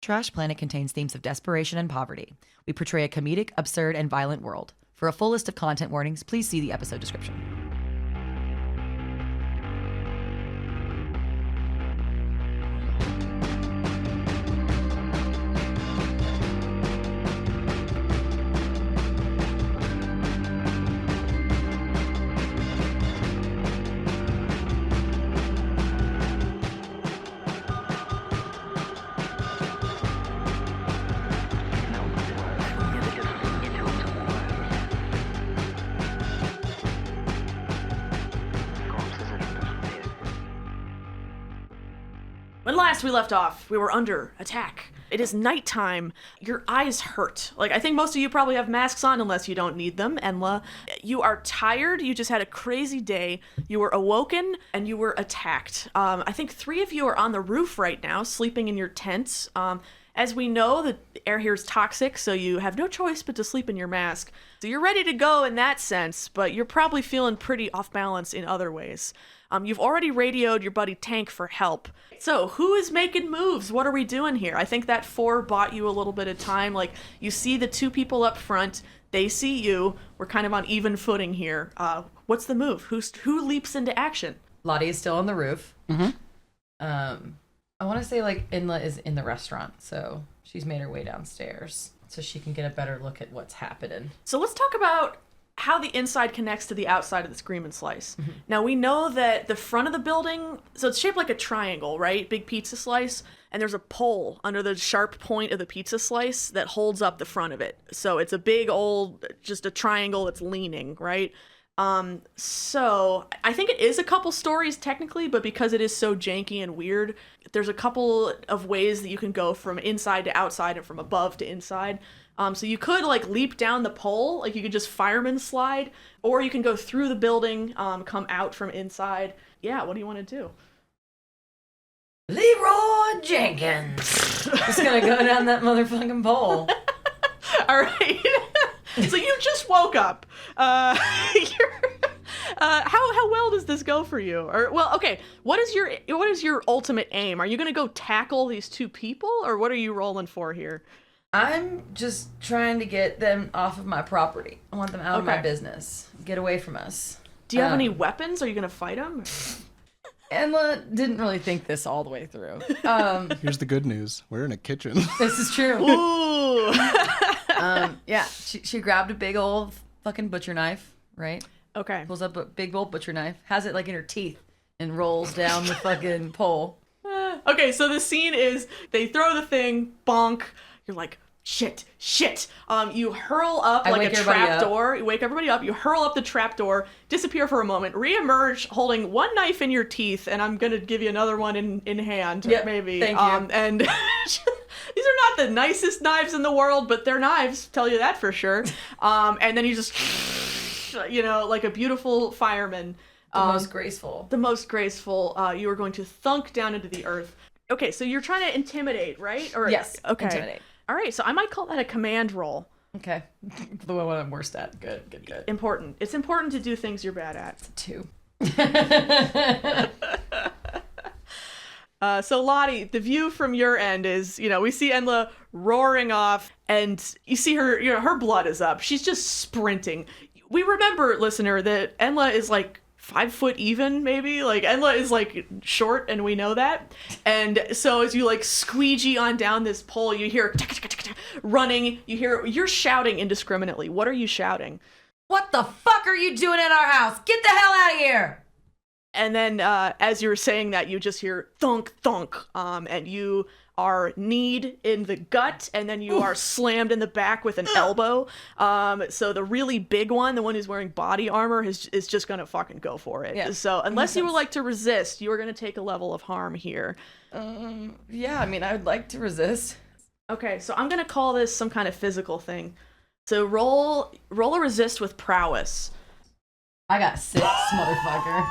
Trash Planet contains themes of desperation and poverty. We portray a comedic, absurd, and violent world. For a full list of content warnings, please see the episode description. When last we left off, we were under attack. It is nighttime. Your eyes hurt. Like, I think most of you probably have masks on unless you don't need them. Enla, you are tired. You just had a crazy day. You were awoken and you were attacked. I think 3 of you are on the roof right now, sleeping in your tents. As we know, the air here is toxic, so you have no choice but to sleep in your mask. So you're ready to go in that sense, but you're probably feeling pretty off balance in other ways. You've already radioed your buddy Tank for help. So who is making moves? What are we doing here? I think that 4 bought you a little bit of time. Like, you see the 2 people up front. They see you. We're kind of on even footing here. What's the move? Who leaps into action? Lottie is still on the roof. Mm-hmm. I want to say, like, Inla is in the restaurant, so she's made her way downstairs so she can get a better look at what's happening. So let's talk about how the inside connects to the outside of the Scream and Slice. Mm-hmm. Now, we know that the front of the building, so it's shaped like a triangle, right? Big pizza slice. And there's a pole under the sharp point of the pizza slice that holds up the front of it. So it's a big old, just a triangle that's leaning, right? So I think it is a couple stories technically, but because it is so janky and weird, there's a couple of ways that you can go from inside to outside and from above to inside. So you could, like, leap down the pole, like you could just fireman slide, or you can go through the building, come out from inside. Yeah, what do you want to do? Leroy Jenkins! Just gonna go down that motherfucking pole. All right. So you just woke up. How well does this go for you? Or, well, okay. What is your ultimate aim? Are you gonna go tackle these 2 people, or what are you rolling for here? I'm just trying to get them off of my property. I want them out of my business. Get away from us. Do you have any weapons? Are you gonna fight them? Emma didn't really think this all the way through. Here's the good news. We're in a kitchen. This is true. Ooh. Yeah, she grabbed a big old fucking butcher knife, right? Okay. Pulls up a big old butcher knife, has it like in her teeth, and rolls down the fucking pole. Okay, so the scene is they throw the thing, bonk. You're like, shit. You hurl up like a trap door. You wake everybody up. You hurl up the trap door, disappear for a moment, reemerge holding 1 knife in your teeth, and I'm going to give you another one in hand, maybe. Thank you. And these are not the nicest knives in the world, but they're knives, tell you that for sure. And then you just, like a beautiful fireman. The most graceful. You are going to thunk down into the earth. Okay, so you're trying to intimidate, right? Or yes, okay. Intimidate. All right, so I might call that a command roll. Okay. The one I'm worst at. Good. Important. It's important to do things you're bad at. 2. So Lottie, the view from your end is, we see Enla roaring off, and you see her, her blood is up. She's just sprinting. We remember, listener, that Enla is like 5 foot even, maybe. Like, Enla is like short, and we know that. And so as you like squeegee on down this pole, you hear running. You're shouting indiscriminately. What are you shouting? What the fuck are you doing in our house? Get the hell out of here! And then as you're saying that, you just hear thunk, thunk, and you are kneed in the gut, and then you are slammed in the back with an elbow. So the really big one, the one who's wearing body armor, is just going to fucking go for it. Yeah. So unless you would like to resist, you are going to take a level of harm here. Yeah, I mean, I would like to resist. Okay, so I'm going to call this some kind of physical thing. So roll a resist with prowess. I got 6, motherfucker.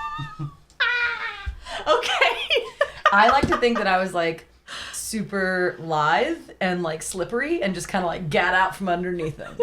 Okay. I like to think that I was like super lithe and like slippery and just kind of like gat out from underneath them.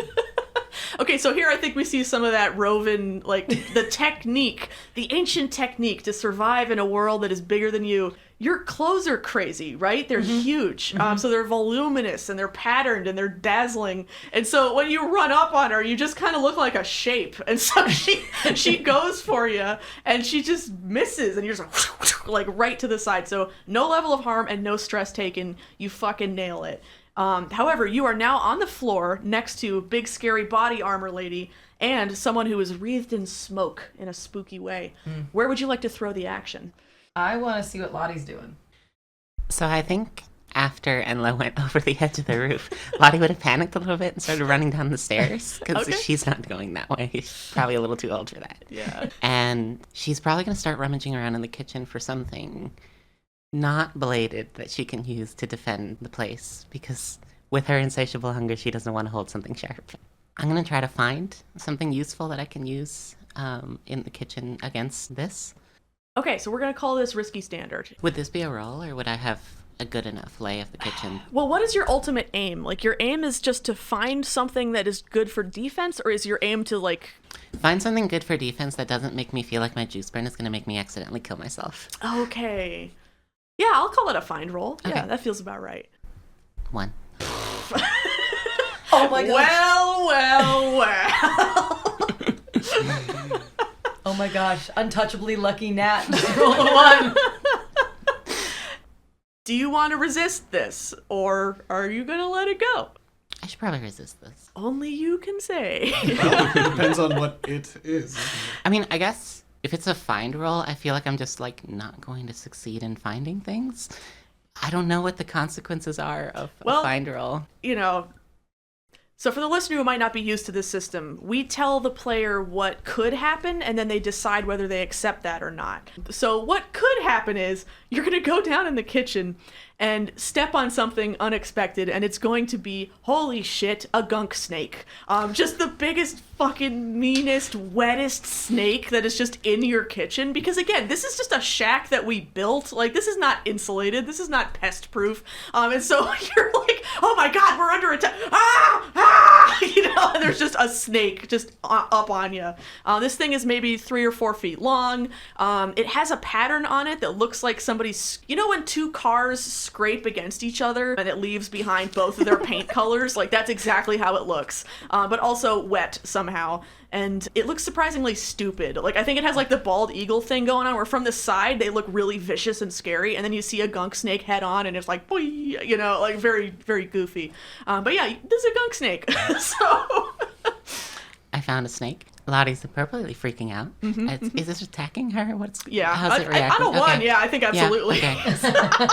Okay, so here I think we see some of that Roven, like the technique, the ancient technique to survive in a world that is bigger than you. your clothes are crazy, right? They're huge. So they're voluminous and they're patterned and they're dazzling. And so when you run up on her, you just kind of look like a shape. And so she goes for you and she just misses and you're just like right to the side. So no level of harm and no stress taken. You fucking nail it. However, you are now on the floor next to big scary body armor lady and someone who is wreathed in smoke in a spooky way. Where would you like to throw the action? I want to see what Lottie's doing. So I think after Enla went over the edge of the roof, Lottie would have panicked a little bit and started running down the stairs because she's not going that way. She's probably a little too old for that. Yeah. And she's probably going to start rummaging around in the kitchen for something not bladed that she can use to defend the place because with her insatiable hunger, she doesn't want to hold something sharp. I'm going to try to find something useful that I can use in the kitchen against this. Okay, so we're going to call this risky standard. Would this be a roll, or would I have a good enough lay of the kitchen? Well, what is your ultimate aim? Like, your aim is just to find something that is good for defense, or is your aim to, like... Find something good for defense that doesn't make me feel like my juice burn is going to make me accidentally kill myself. Okay. Yeah, I'll call it a find roll. Okay. Yeah, that feels about right. 1. Oh my gosh. Well. Oh my gosh. Untouchably lucky Nat. Roll a 1. Do you want to resist this, or are you going to let it go? I should probably resist this. Only you can say. Well, it depends on what it is. I mean, I guess if it's a find roll, I feel like I'm just, like, not going to succeed in finding things. I don't know what the consequences are of a find roll. You know, so for the listener who might not be used to this system, we tell the player what could happen, and then they decide whether they accept that or not. So what could happen is you're going to go down in the kitchen and step on something unexpected, and it's going to be, holy shit, a gunk snake. Just the biggest, fucking meanest, wettest snake that is just in your kitchen. Because again, this is just a shack that we built. Like, this is not insulated. This is not pest proof. And so you're like, oh my god, we're under attack. You know, and there's just a snake just up on you. This thing is maybe 3 or 4 feet long. It has a pattern on it that looks like somebody's, you know, when 2 cars scrape against each other and it leaves behind both of their paint colors, like that's exactly how it looks, but also wet somehow, and it looks surprisingly stupid. Like, I think it has like the bald eagle thing going on where from the side they look really vicious and scary, and then you see a gunk snake head on and it's like, boy, you know, like very, very goofy. But yeah, there's a gunk snake. So I found a snake. Lottie's appropriately freaking out. Is this attacking her? How's it reacting? On a 1, yeah, I think absolutely. Yeah, okay.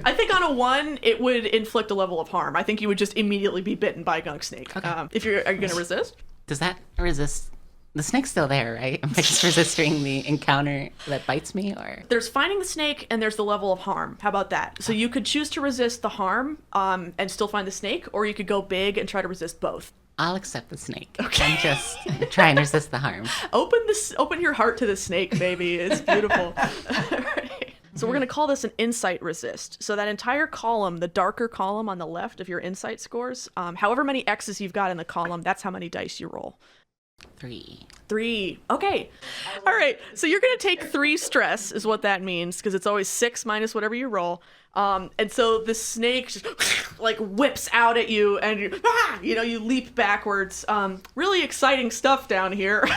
I think on a 1, it would inflict a level of harm. I think you would just immediately be bitten by a gunk snake. Okay. Are you going to resist? Does that resist? The snake's still there, right? Am I just resisting the encounter that bites me, or? There's finding the snake and there's the level of harm. How about that? So you could choose to resist the harm and still find the snake, or you could go big and try to resist both. I'll accept the snake. Okay. And just try and resist the harm. Open your heart to the snake, baby. It's beautiful. All right. So we're going to call this an insight resist. So that entire column, the darker column on the left of your insight scores, however many X's you've got in the column, that's how many dice you roll. 3. Okay. All right. So you're going to take 3 stress is what that means, because it's always 6 minus whatever you roll. And so the snake just like whips out at you, and you leap backwards. Really exciting stuff down here.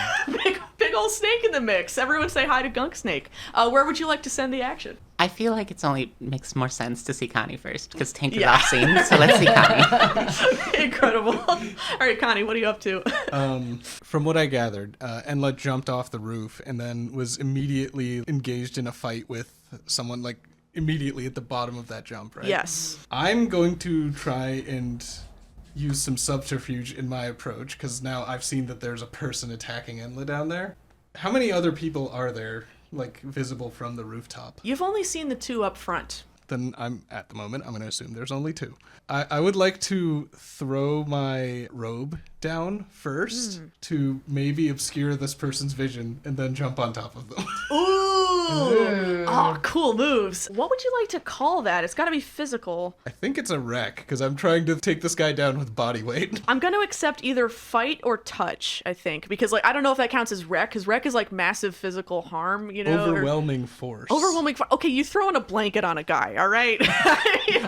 Big old snake in the mix. Everyone say hi to Gunk Snake. Where would you like to send the action? I feel like it's only makes more sense to see Connie first, because Tank is off scene, so let's see Connie. Incredible. All right, Connie, what are you up to? From what I gathered, Enla jumped off the roof and then was immediately engaged in a fight with someone, like, immediately at the bottom of that jump, right? Yes. I'm going to try and use some subterfuge in my approach, because now I've seen that there's a person attacking Enla down there. How many other people are there, like, visible from the rooftop? You've only seen the 2 up front. Then at the moment, I'm going to assume there's only 2. I would like to throw my robe down first to maybe obscure this person's vision and then jump on top of them. Ooh! Ooh. Oh, cool moves. What would you like to call that? It's got to be physical. I think it's a wreck, because I'm trying to take this guy down with body weight. I'm going to accept either fight or touch, I think, because like I don't know if that counts as wreck, because wreck is like massive physical harm, you know? Overwhelming force. Overwhelming force. Okay, you throwing a blanket on a guy, all right?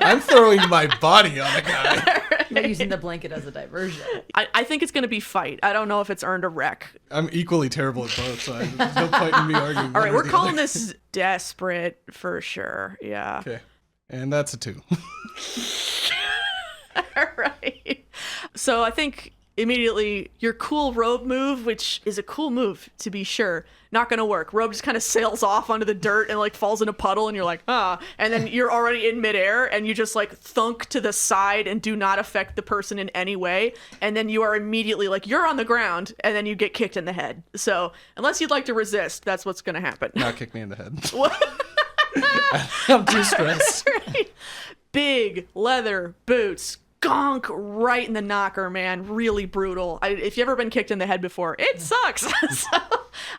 I'm throwing my body on a guy. You're using the blanket as a diversion. I think it's going to be fight. I don't know if it's earned a wreck. I'm equally terrible at both, so there's no point in me arguing. All right, we're calling this desperate for sure. Yeah. Okay. And that's a 2. All right. So I think immediately your cool robe move, which is a cool move to be sure, not gonna work. Robe just kind of sails off onto the dirt and like falls in a puddle, and you're like, and then you're already in midair, and you just like thunk to the side and do not affect the person in any way, and then you are immediately like you're on the ground, and then you get kicked in the head. So unless you'd like to resist, that's what's gonna happen. Not kick me in the head. What? I'm too stressed. Right. Big leather boots. Gonk right in the knocker, man. Really brutal. If you've ever been kicked in the head before, it sucks. So,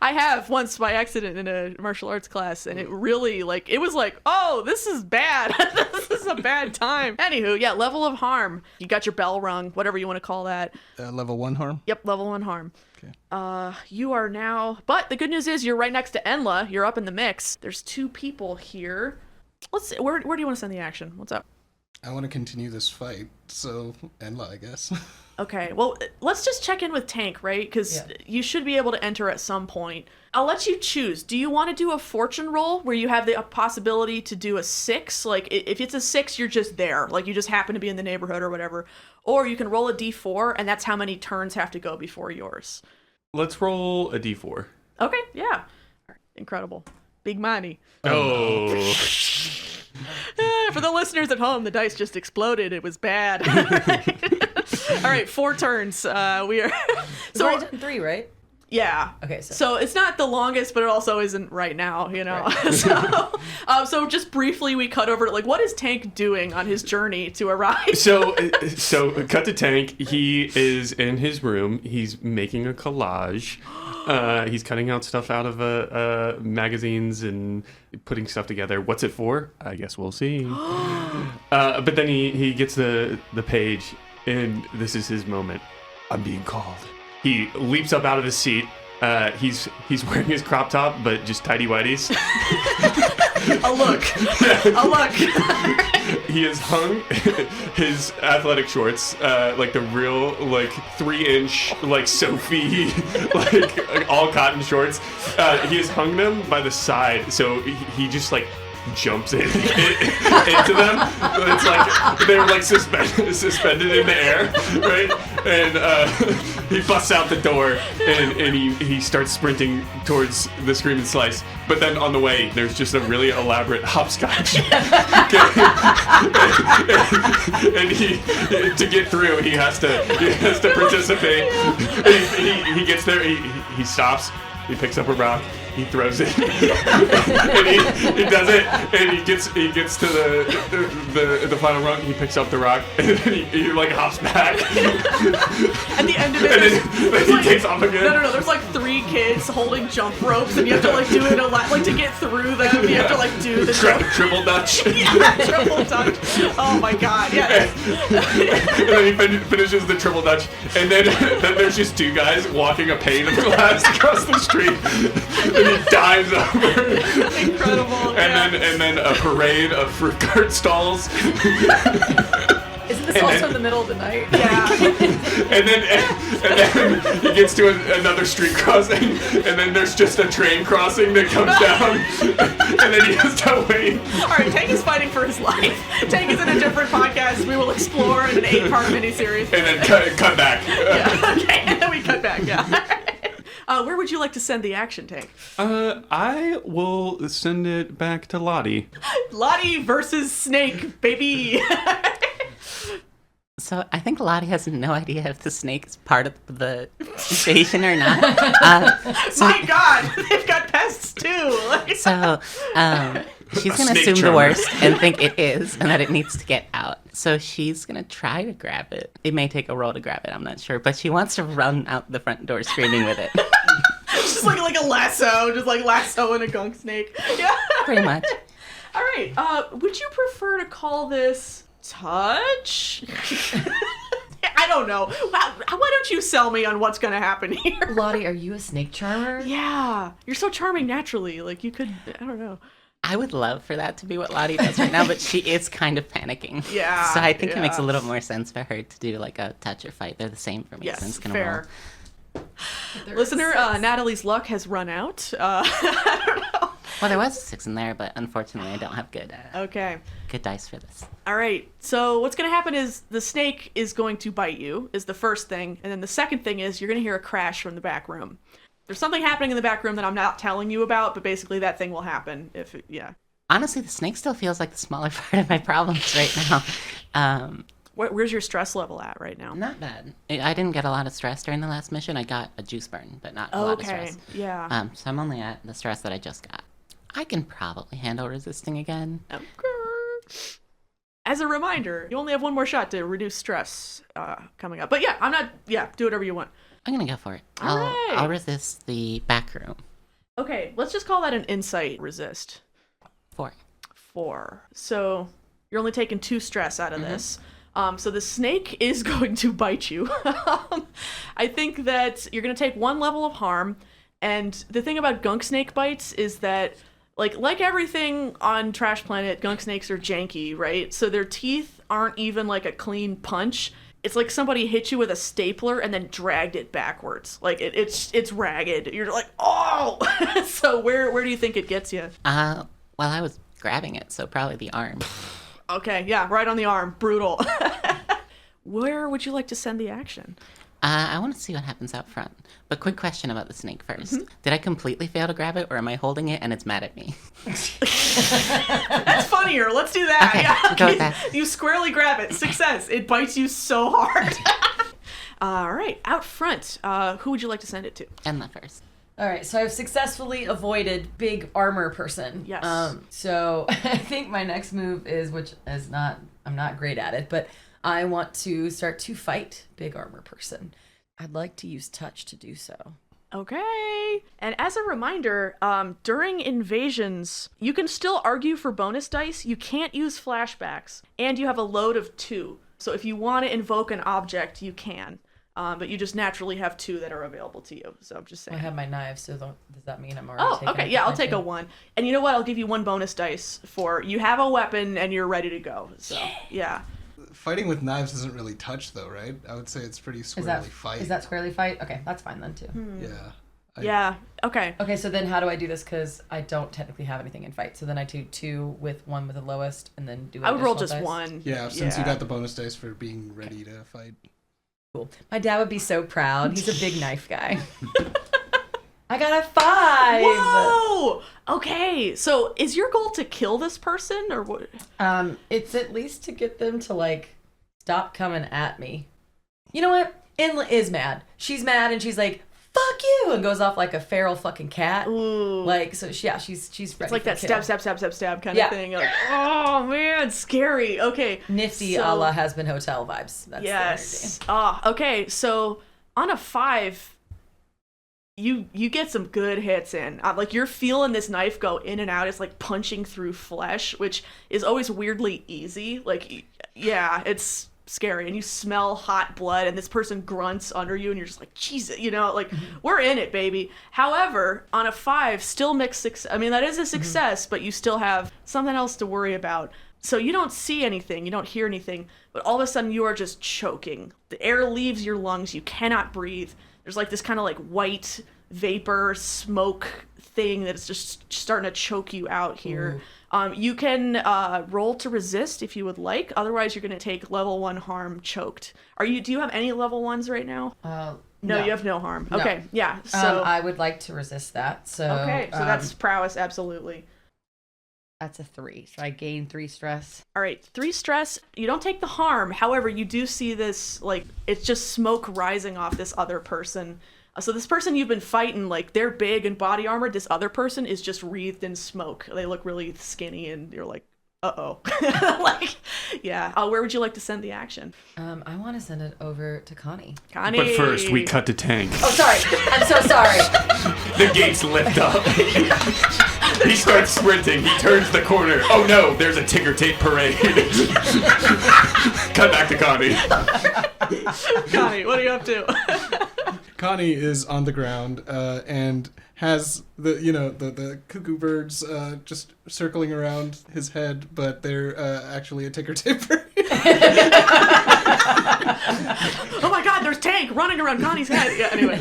I have once by accident in a martial arts class, and it really it was like, oh, this is bad. This is a bad time. Anywho, yeah, level of harm. You got your bell rung, whatever you want to call that. Level 1 harm? Yep, level 1 harm. Okay. You are now, but the good news is you're right next to Enla. You're up in the mix. There's 2 people here. Let's see, where do you want to send the action? What's up? I want to continue this fight, so Enla, I guess. Okay, well, let's just check in with Tank, right? Because you should be able to enter at some point. I'll let you choose. Do you want to do a fortune roll where you have the possibility to do a 6? Like, if it's a 6, you're just there. Like, you just happen to be in the neighborhood or whatever. Or you can roll a d4, and that's how many turns have to go before yours. Let's roll a d4. Okay, yeah. Incredible. Big money. Oh. For the listeners at home, the dice just exploded. It was bad. All right, 4 turns. We are. So we're done 3, right? Yeah. Okay. So it's not the longest, but it also isn't right now. You know. Right. So just briefly, we cut over to what is Tank doing on his journey to arrive? So cut to Tank. He is in his room. He's making a collage. He's cutting out stuff out of magazines and putting stuff together. What's it for? I guess we'll see. But then he gets the page, and this is his moment. I'm being called. He leaps up out of his seat. He's wearing his crop top, but just tighty whities. A look. He has hung his athletic shorts, like the real 3-inch Sophie, all cotton shorts. He has hung them by the side, so he just jumps into them. It's like they're suspended in the air, right? And he busts out the door and he starts sprinting towards the Scream and Slice. But then on the way, there's just a really elaborate hopscotch. And he to get through, he has to participate. He gets there. He stops. He picks up a rock. He throws it, and he does it, and he gets to the final rung. He picks up the rock, and then he hops back. At the end of it, and then he takes off again. No. There's 3 kids holding jump ropes, and you have to do it a lot. To get through them, you have to do the triple dutch. Yeah, triple dutch. Oh my god, yeah. And then he finishes the triple dutch, and then there's just 2 guys walking a pane of glass across the street. And he dives over. Incredible. And then a parade of fruit cart stalls. Isn't this also in the middle of the night? Yeah. and then he gets to another street crossing, and then there's just a train crossing that comes down, and then he has to wait. All right, Tank is fighting for his life. Tank is in a different podcast we will explore in an 8-part miniseries. And then cut back. Yeah, okay, and then we cut back, yeah. Where would you like to send the action, Tank? I will send it back to Lottie. Lottie versus Snake, baby. So I think Lottie has no idea if the snake is part of the station or not. My God, they've got pests too. So she's going to assume the worst and think it is and that it needs to get out. So she's going to try to grab it. It may take a roll to grab it, I'm not sure. But she wants to run out the front door screaming with it. just like a lasso, just like lassoing a gunk snake. Yeah. Pretty much. All right. Would you prefer to call this touch? I don't know. Why don't you sell me on what's gonna happen here? Lottie, are you a snake charmer? Yeah, you're so charming naturally. Like you could, I don't know. I would love for that to be what Lottie does right now, but she is kind of panicking. Yeah. So I think it makes a little more sense for her to do like a touch or fight. They're the same for me. Yes, so I'm just gonna fair. roll. Listener, Natalie's luck has run out. I don't know. Well, there was a 6 in there, but unfortunately I don't have good Okay. good dice for this. All right. So what's going to happen is the snake is going to bite you is the first thing. And then the second thing is you're going to hear a crash from the back room. There's something happening in the back room that I'm not telling you about, but basically that thing will happen yeah. Honestly, the snake still feels like the smaller part of my problems right now. Where's your stress level at right now? Not bad. I didn't get a lot of stress during the last mission. I got a juice burn, but not a lot of stress. Yeah. So I'm only at the stress that I just got. I can probably handle resisting again. Okay. As a reminder, you only have one more shot to reduce stress coming up. But do whatever you want. I'm gonna go for it. All right. I'll resist the back room. Okay, let's just call that an insight resist. 4. So you're only taking 2 stress out of this. So the snake is going to bite you. I think that you're going to take 1 level of harm. And the thing about gunk snake bites is that, like everything on Trash Planet, gunk snakes are janky, right? So their teeth aren't even like a clean punch. It's like somebody hit you with a stapler and then dragged it backwards. Like it's ragged. You're like, oh! So where do you think it gets you? Well, I was grabbing it, so probably the arm. Okay, yeah, right on the arm. Brutal. Where would you like to send the action? I want to see what happens out front. But quick question about the snake first. Did I completely fail to grab it, or am I holding it and it's mad at me? That's funnier. Let's do that. Okay, Yeah. go with that. You squarely grab it. Success. It bites you so hard. All right, out front. Who would you like to send it to? Emma first. All right, so I've successfully avoided big armor person. Yes. So I think my next move I'm not great at it, but I want to start to fight big armor person. I'd like to use touch to do so. Okay. And as a reminder, during invasions, you can still argue for bonus dice. You can't use flashbacks, and you have a load of 2. So if you want to invoke an object, you can. But you just naturally have 2 that are available to you. So I'm just saying. I have my knives, so does that mean I'm already taking okay. Yeah, I'll take a 1. And you know what? I'll give you 1 bonus dice for you have a weapon and you're ready to go. So, yeah. Fighting with knives isn't really touch, though, right? I would say it's pretty squarely fight. Is that squarely fight? Okay, that's fine then, too. Yeah. Yeah, okay. Okay, so then how do I do this? Because I don't technically have anything in fight. So then I do 2 with 1 with the lowest, and then do I would roll additional just dice? 1. Yeah, since you got the bonus dice for being ready to fight. Cool. My dad would be so proud. He's a big knife guy. I got a 5! Whoa! Okay, so is your goal to kill this person, or what? It's at least to get them to, like, stop coming at me. You know what? Inla is mad. She's mad, and she's like, fuck you! And goes off like a feral fucking cat. Ooh. Like, so, she's ready. It's like that for kill. stab kind of thing. Like, oh, man, scary. Okay. Nifty so, a la Has-Been Hotel vibes. That's yes. Okay, so on a 5... You get some good hits in. Like, you're feeling this knife go in and out. It's like punching through flesh, which is always weirdly easy. Like, yeah, it's scary. And you smell hot blood, and this person grunts under you, and you're just like, Jesus, like, we're in it, baby. However, on a 5, still mixed success. I mean, that is a success, but you still have something else to worry about. So you don't see anything, you don't hear anything, but all of a sudden you are just choking. The air leaves your lungs, you cannot breathe. There's like this kind of like white vapor smoke thing that's just starting to choke you out here. You can roll to resist if you would like. Otherwise, you're going to take level 1 harm choked. Do you have any level 1s right now? No, you have no harm. No. Okay, yeah. So I would like to resist that. So okay, so that's prowess, absolutely. That's a 3. So I gain 3 stress. All right, 3 stress. You don't take the harm. However, you do see this, like, it's just smoke rising off this other person. So this person you've been fighting, like, they're big and body armored. This other person is just wreathed in smoke. They look really skinny, and you're like, uh-oh. Like, yeah. Where would you like to send the action? I want to send it over to Connie. Connie. But first, we cut to Tank. Oh, sorry. I'm so sorry. The gates lift up. He starts sprinting. He turns the corner. Oh no, there's a ticker tape parade. Cut back to Connie. Connie, what are you up to? Connie is on the ground and has the cuckoo birds just circling around his head, but they're actually a ticker tape parade. Oh my God, there's Tank running around Connie's head. Yeah, anyway.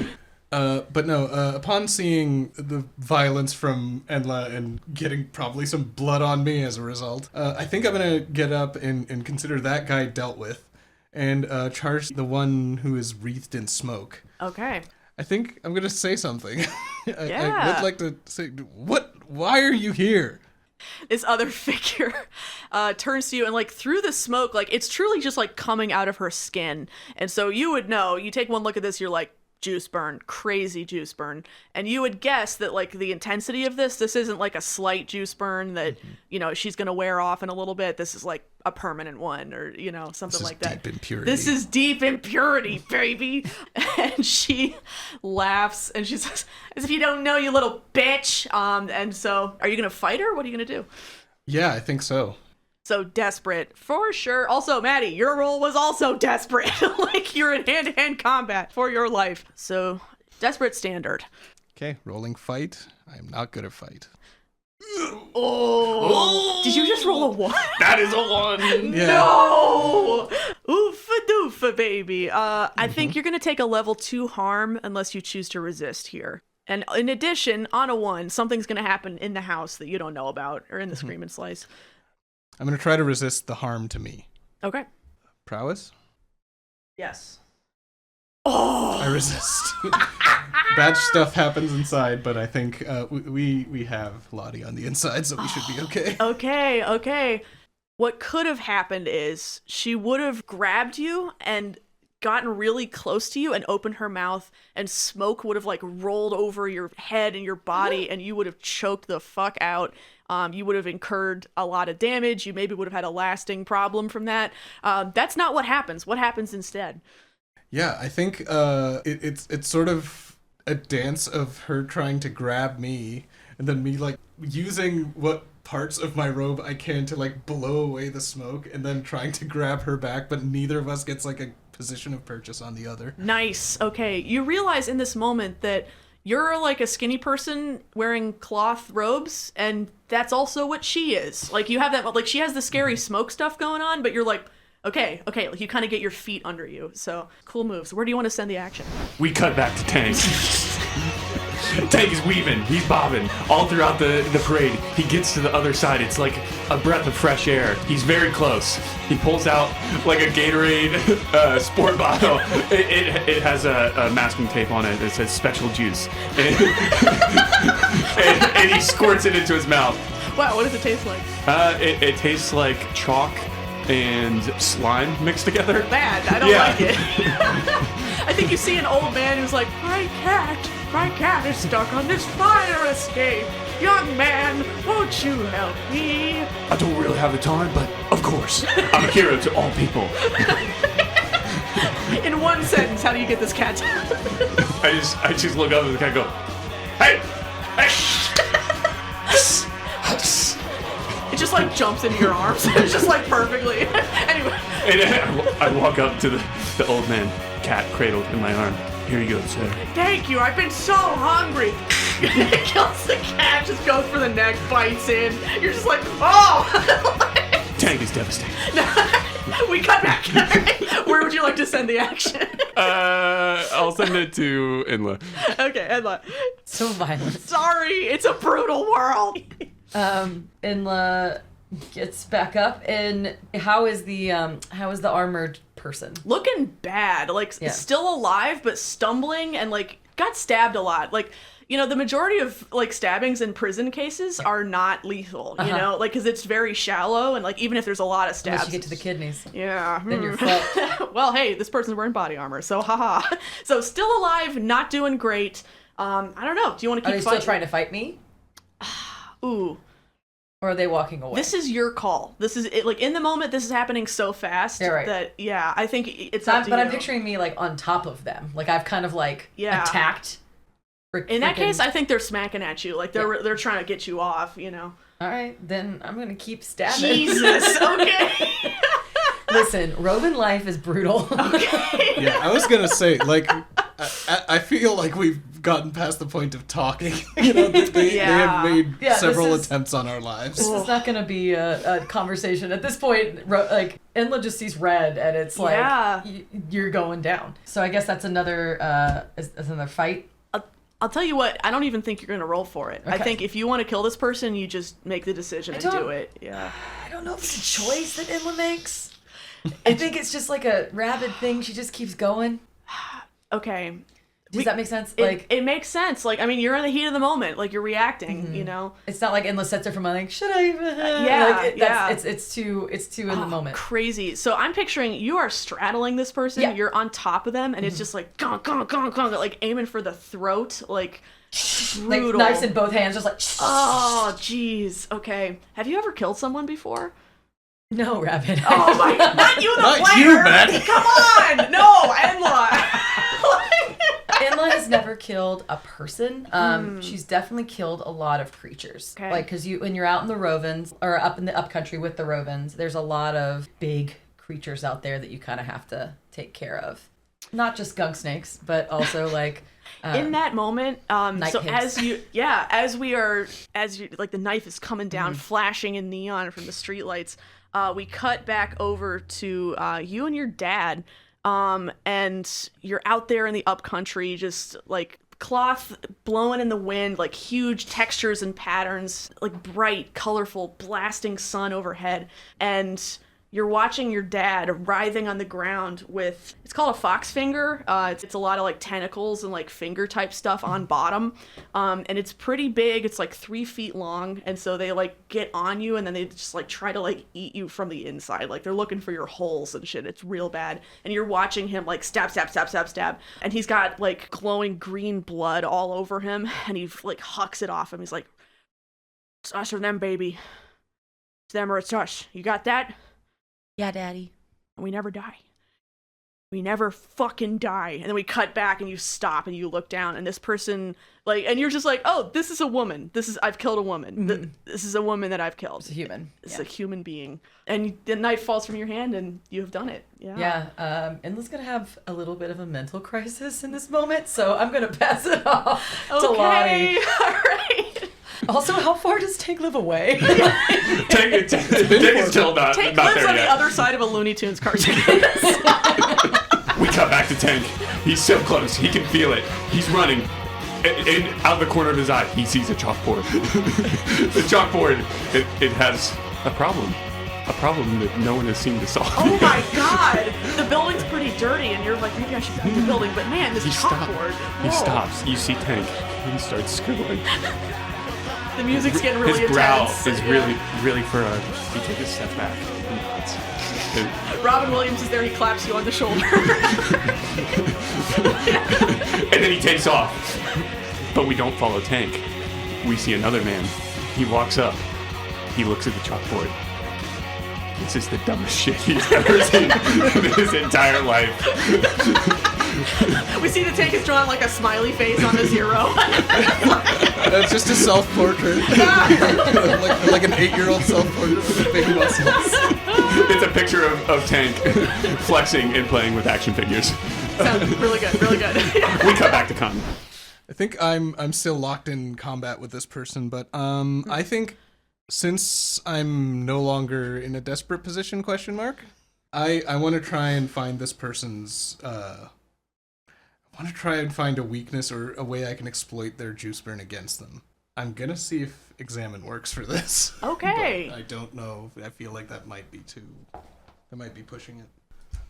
But no, upon seeing the violence from Enla and getting probably some blood on me as a result, I think I'm going to get up and consider that guy dealt with and charge the one who is wreathed in smoke. Okay. I think I'm going to say something. I Yeah. would like to say, why are you here? This other figure turns to you and like through the smoke, like it's truly just like coming out of her skin. And so you would know, you take one look at this, you're like, juice burn, crazy juice burn. And you would guess that like the intensity of this isn't like a slight juice burn that, she's going to wear off in a little bit. This is like a permanent one or, something like that. Deep impurity. This is deep impurity, baby. And she laughs and she says, as if you don't know, you little bitch. And so are you going to fight her? What are you going to do? Yeah, I think so. So desperate, for sure. Also, Maddie, your role was also desperate. Like, you're in hand-to-hand combat for your life. So, desperate standard. Okay, rolling fight. I am not good at fight. Oh. Did you just roll a 1? That is a 1. Yeah. No! Oofa doofa, baby. I think you're going to take a level 2 harm unless you choose to resist here. And in addition, on a 1, something's going to happen in the house that you don't know about, or in the Scream and Slice. I'm going to try to resist the harm to me. Okay. Prowess? Yes. Oh! I resist. Bad stuff happens inside, but I think we have Lottie on the inside, so we should be okay. Okay. What could have happened is she would have grabbed you and gotten really close to you and opened her mouth, and smoke would have like rolled over your head and your body, and you would have choked the fuck out. You would have incurred a lot of damage. You maybe would have had a lasting problem from that. That's not what happens. What happens instead? Yeah, I think it's sort of a dance of her trying to grab me, and then me like using what parts of my robe I can to like blow away the smoke, and then trying to grab her back, but neither of us gets like a position of purchase on the other. Nice. Okay. You realize in this moment that you're like a skinny person wearing cloth robes, and that's also what she is. Like, you have that, like, she has the scary smoke stuff going on, but you're like, okay, like, you kind of get your feet under you. So, cool moves. Where do you want to send the action? We cut back to Tank. Tank is weaving, he's bobbing all throughout the parade. He gets to the other side. It's like a breath of fresh air. He's very close. He pulls out like a Gatorade sport bottle. It has a masking tape on it that says special juice. And he squirts it into his mouth. Wow, what does it taste like? It tastes like chalk and slime mixed together. Bad. I don't like it. I think you see an old man who's like, my cat is stuck on this fire escape. Young man, won't you help me? I don't really have the time, but of course, I'm a hero to all people. In one sentence, how do you get this cat down? I just look up at the cat and go, hey! It just like jumps into your arms. It's just like perfectly. Anyway. And I walk up to the old man, cat cradled in my arm. Here you go, sir. Thank you, I've been so hungry. It kills the cat, just goes for the neck, bites in. You're just like, oh! Tank is devastated. We cut back. Where would you like to send the action? I'll send it to Inla. Okay, Edla. So violent. Sorry, it's a brutal world. Inla gets back up, and how is the armored person? Looking bad, like Yeah. still alive, but stumbling and like got stabbed a lot. Like, you know, the majority of like stabbings in prison cases are not lethal, you know, like, because it's very shallow, and like even if there's a lot of stabs, Unless you get to the kidneys. yeah, Then you're fucked. Well, hey, this person's wearing body armor, so haha. So still alive, not doing great. I don't know. Do you want to Are keep they still fighting? trying to fight me? Ooh. Or are they walking away? This is your call. This is it, like in the moment. This is happening so fast that I think it's up to But you. I'm picturing me like on top of them. Like I've kind of like attacked. In that case, I think they're smacking at you. Like they're trying to get you off. You know. All right, then I'm gonna keep stabbing. Jesus. Okay. Listen, Roman life is brutal. Okay. Yeah, I was gonna say, like, I feel like we've gotten past the point of talking. You know, they have made several attempts on our lives. This is not gonna be a conversation at this point. Like, Enla just sees red, and it's like you're going down. So I guess that's another another fight. I'll tell you what, I don't even think you're going to roll for it. Okay. I think if you want to kill this person, you just make the decision and do it. Yeah. I don't know if it's a choice that Enla makes. I think it's just like a rabid thing. She just keeps going. Okay. Does that make sense? It makes sense. Like, I mean, you're in the heat of the moment. Like, you're reacting, you know? It's not like Enla sets her from like, should I even? It's too in the moment. Crazy. So I'm picturing you are straddling this person. Yeah. You're on top of them, and it's just like, gong, gong, gong, gong, like aiming for the throat. Like, brutal. Like, knives in both hands, just like, oh, jeez. Okay. Have you ever killed someone before? No, Rabbit. Oh my god. Not you, the not player! You, man. Come on! No, Enla! Enla has never killed a person. She's definitely killed a lot of creatures. Okay. Like, because when you're out in the Rovens, or up in the upcountry with the Rovens, there's a lot of big creatures out there that you kind of have to take care of. Not just skunk snakes, but also like... in that moment, so pigs. as you like the knife is coming down, flashing in neon from the streetlights, we cut back over to you and your dad, and you're out there in the upcountry, just like cloth blowing in the wind, like huge textures and patterns, like bright, colorful, blasting sun overhead, and you're watching your dad writhing on the ground with, it's called a fox finger. It's a lot of like tentacles and like finger type stuff on bottom. And it's pretty big. It's like 3 feet long. And so they like get on you and then they just like try to like eat you from the inside. Like they're looking for your holes and shit. It's real bad. And you're watching him like stab, stab, stab, stab, stab. And he's got like glowing green blood all over him. And he like hucks it off him. He's like, it's us or them, baby. It's them or it's us. You got that? Yeah, Daddy. We never die. We never fucking die. And then we cut back and you stop and you look down and this person, like, and you're just like, oh, this is a woman. I've killed a woman. This is a woman that I've killed. It's a human. It's a human being. And the knife falls from your hand and you have done it. Yeah. Yeah. Enla's going to have a little bit of a mental crisis in this moment, so I'm going to pass it off to Lottie. All right. Also, how far does Tank live away? Tank is still not Tank not lives there on yet. the other side of a Looney Tunes cartoon. We cut back to Tank. He's so close. He can feel it. He's running. And out the corner of his eye, he sees a chalkboard. The chalkboard, it has a problem. A problem that no one has seemed to solve. Oh my god! The building's pretty dirty and you're like, maybe I should leave the building, but man, this chalkboard. He stops. You see Tank. He starts scribbling. The music's getting really His brow intense. is really furrowed. He takes a step back. Robin Williams is there, he claps you on the shoulder. And then he takes off. But we don't follow Tank. We see another man. He walks up. He looks at the chalkboard. This is the dumbest shit he's ever seen in his entire life. We see the Tank is drawn like a smiley face on a 0. It's just a self-portrait. like an 8-year-old self-portrait with big muscles. It's a picture of Tank flexing and playing with action figures. Sounds really good, really good. We cut back to Con. I think I'm still locked in combat with this person, but I think since I'm no longer in a desperate position, I want to try and find this person's I want to try and find a weakness or a way I can exploit their juice burn against them. I'm gonna see if examine works for this. Okay. But I don't know. I feel like that might be pushing it.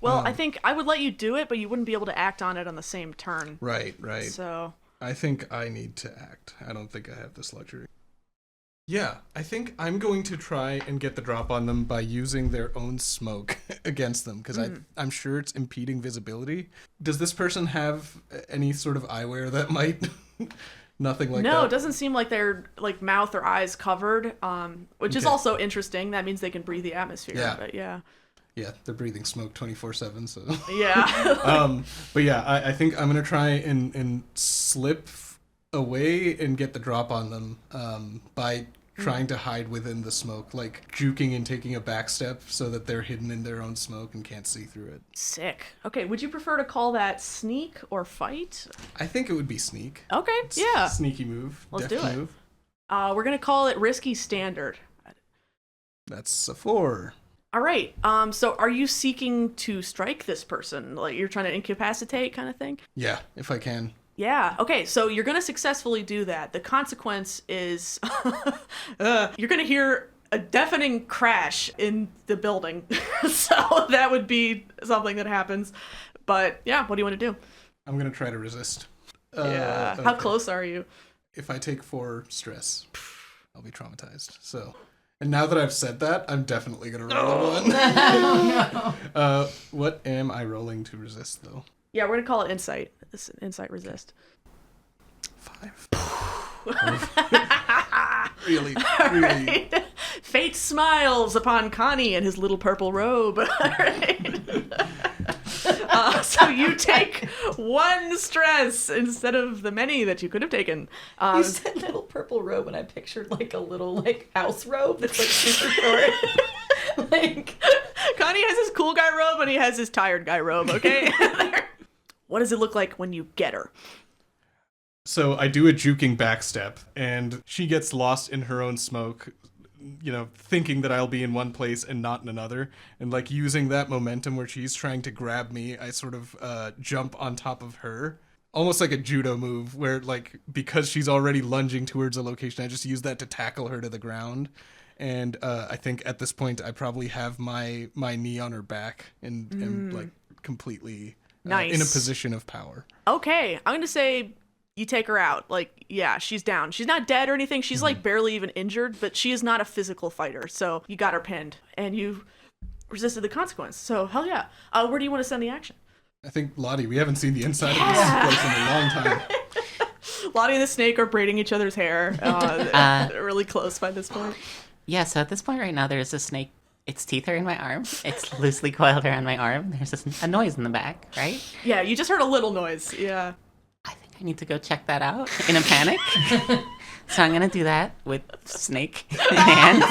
Well, I think I would let you do it, but you wouldn't be able to act on it on the same turn. Right. So I think I need to act. I don't think I have this luxury. Yeah, I think I'm going to try and get the drop on them by using their own smoke against them, because I'm sure it's impeding visibility. Does this person have any sort of eyewear that might Nothing like No, that? it doesn't seem like they're like mouth or eyes covered, which is Okay. also interesting. That means they can breathe the atmosphere. Yeah. But yeah. Yeah, they're breathing smoke 24/7, so... Yeah. But yeah, I think I'm going to try and slip away and get the drop on them by trying to hide within the smoke, like juking and taking a back step so that they're hidden in their own smoke and can't see through it. Sick. Okay, would you prefer to call that sneak or fight? I think it would be sneak. Okay, It's yeah. Sneaky move. Let's deft do it. move. We're going to call it risky standard. That's a 4. All right. So are you seeking to strike this person? Like you're trying to incapacitate kind of thing? Yeah, if I can. Yeah. Okay. So you're going to successfully do that. The consequence is you're going to hear a deafening crash in the building. So that would be something that happens. But yeah, what do you want to do? I'm going to try to resist. Yeah. How okay. close are you? If I take 4 stress, I'll be traumatized. So, and now that I've said that, I'm definitely going to roll a 1. What am I rolling to resist, though? Yeah, we're going to call it insight. This is insight resist. 5. Really. Right. Fate smiles upon Connie and his little purple robe. All right. So you take 1 stress instead of the many that you could have taken. You said little purple robe, and I pictured like a little like house robe that's like super short. Like Connie has his cool guy robe and he has his tired guy robe, okay? What does it look like when you get her? So I do a juking backstep, and she gets lost in her own smoke, thinking that I'll be in one place and not in another. And like using that momentum where she's trying to grab me, I sort of jump on top of her. Almost like a judo move where like, because she's already lunging towards a location, I just use that to tackle her to the ground. And I think at this point I probably have my knee on her back and am like completely Nice. in a position of power. Okay, I'm going to say you take her out. Like, yeah, she's down. She's not dead or anything. She's like barely even injured, but she is not a physical fighter. So you got her pinned and you resisted the consequence. So hell yeah. Where do you want to send the action? I think, Lottie, we haven't seen the inside of this place in a long time. Lottie and the snake are braiding each other's hair. They're really close by this point. Yeah, so at this point right now, there's a snake. Its teeth are in my arm. It's loosely coiled around my arm. There's a noise in the back, right? Yeah, you just heard a little noise. Yeah. I think I need to go check that out in a panic. So I'm going to do that with snake in hand.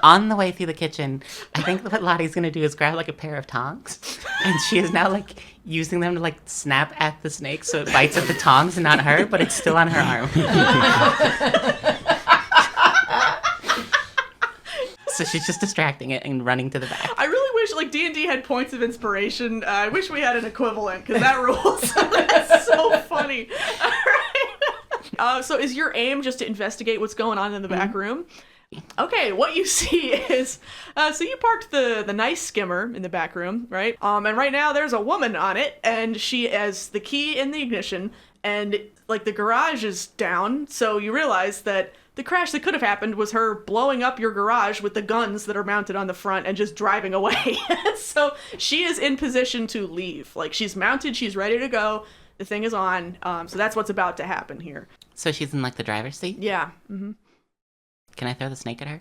On the way through the kitchen, I think what Lottie's going to do is grab like a pair of tongs. And she is now like using them to like snap at the snake so it bites at the tongs and not her, but it's still on her arm. So she's just distracting it and running to the back. I really wish like D&D had points of inspiration. I wish we had an equivalent because that rules. That's so funny. All right. So is your aim just to investigate what's going on in the back room? Okay, what you see is, so you parked the nice skimmer in the back room, right? And right now there's a woman on it, and she has the key in the ignition, and like the garage is down, so you realize that the crash that could have happened was her blowing up your garage with the guns that are mounted on the front and just driving away. So she is in position to leave. Like she's mounted, she's ready to go. The thing is on. So that's what's about to happen here. So she's in like the driver's seat? Yeah. Mm-hmm. Can I throw the snake at her?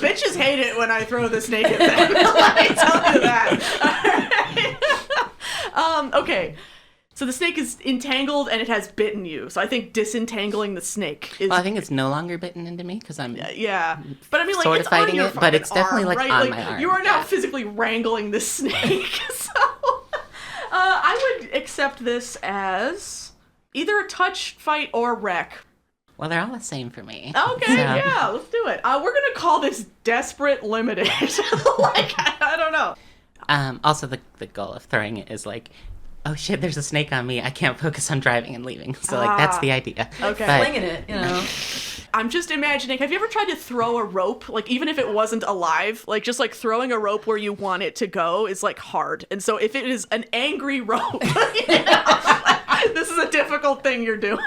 Bitches hate it when I throw the snake at them. Let me tell you that. All right. Okay. So the snake is entangled and it has bitten you. So I think disentangling the snake is... Well, I think it's no longer bitten into me because I'm... Yeah. But I mean, like, sort of it's fighting on your it, but it's definitely, arm, like, right? on my arm. You are now Yeah. physically wrangling the snake. So I would accept this as either a touch, fight, or wreck. Well, they're all the same for me. Okay, So- yeah, let's do it. We're going to call this Desperate Limited. Like, I don't know. Also, the goal of throwing it is like, oh shit, there's a snake on me. I can't focus on driving and leaving. So, like, that's the idea. Okay. But- flinging it, you know. I'm just imagining, have you ever tried to throw a rope? Like, even if it wasn't alive, like, just, like, throwing a rope where you want it to go is, like, hard. And so if it is an angry rope, you know, this is a difficult thing you're doing.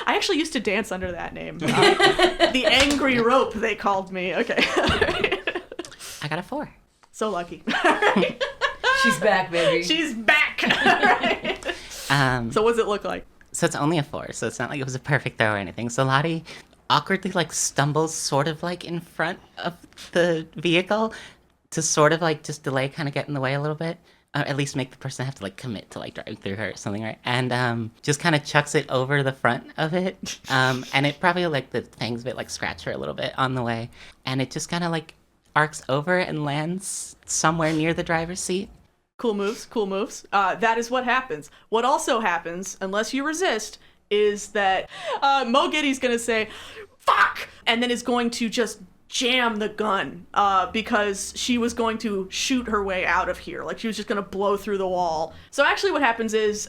I actually used to dance under that name. The Angry Rope, they called me. Okay. I got a 4. So lucky. All right. She's back, baby. She's back. Right. So what does it look like? So it's only a 4, so it's not like it was a perfect throw or anything. So Lottie awkwardly like stumbles sort of like in front of the vehicle to sort of like just delay, kind of get in the way a little bit. At least make the person have to like commit to like driving through her or something, right? And just kind of chucks it over the front of it. And it probably like the fangs of it like scratch her a little bit on the way. And it just kind of like arcs over and lands somewhere near the driver's seat. Cool moves, cool moves. That is what happens. What also happens, unless you resist, is that Mo Giddy's gonna say, fuck! And then is going to just jam the gun because she was going to shoot her way out of here. Like, she was just going to blow through the wall. So actually what happens is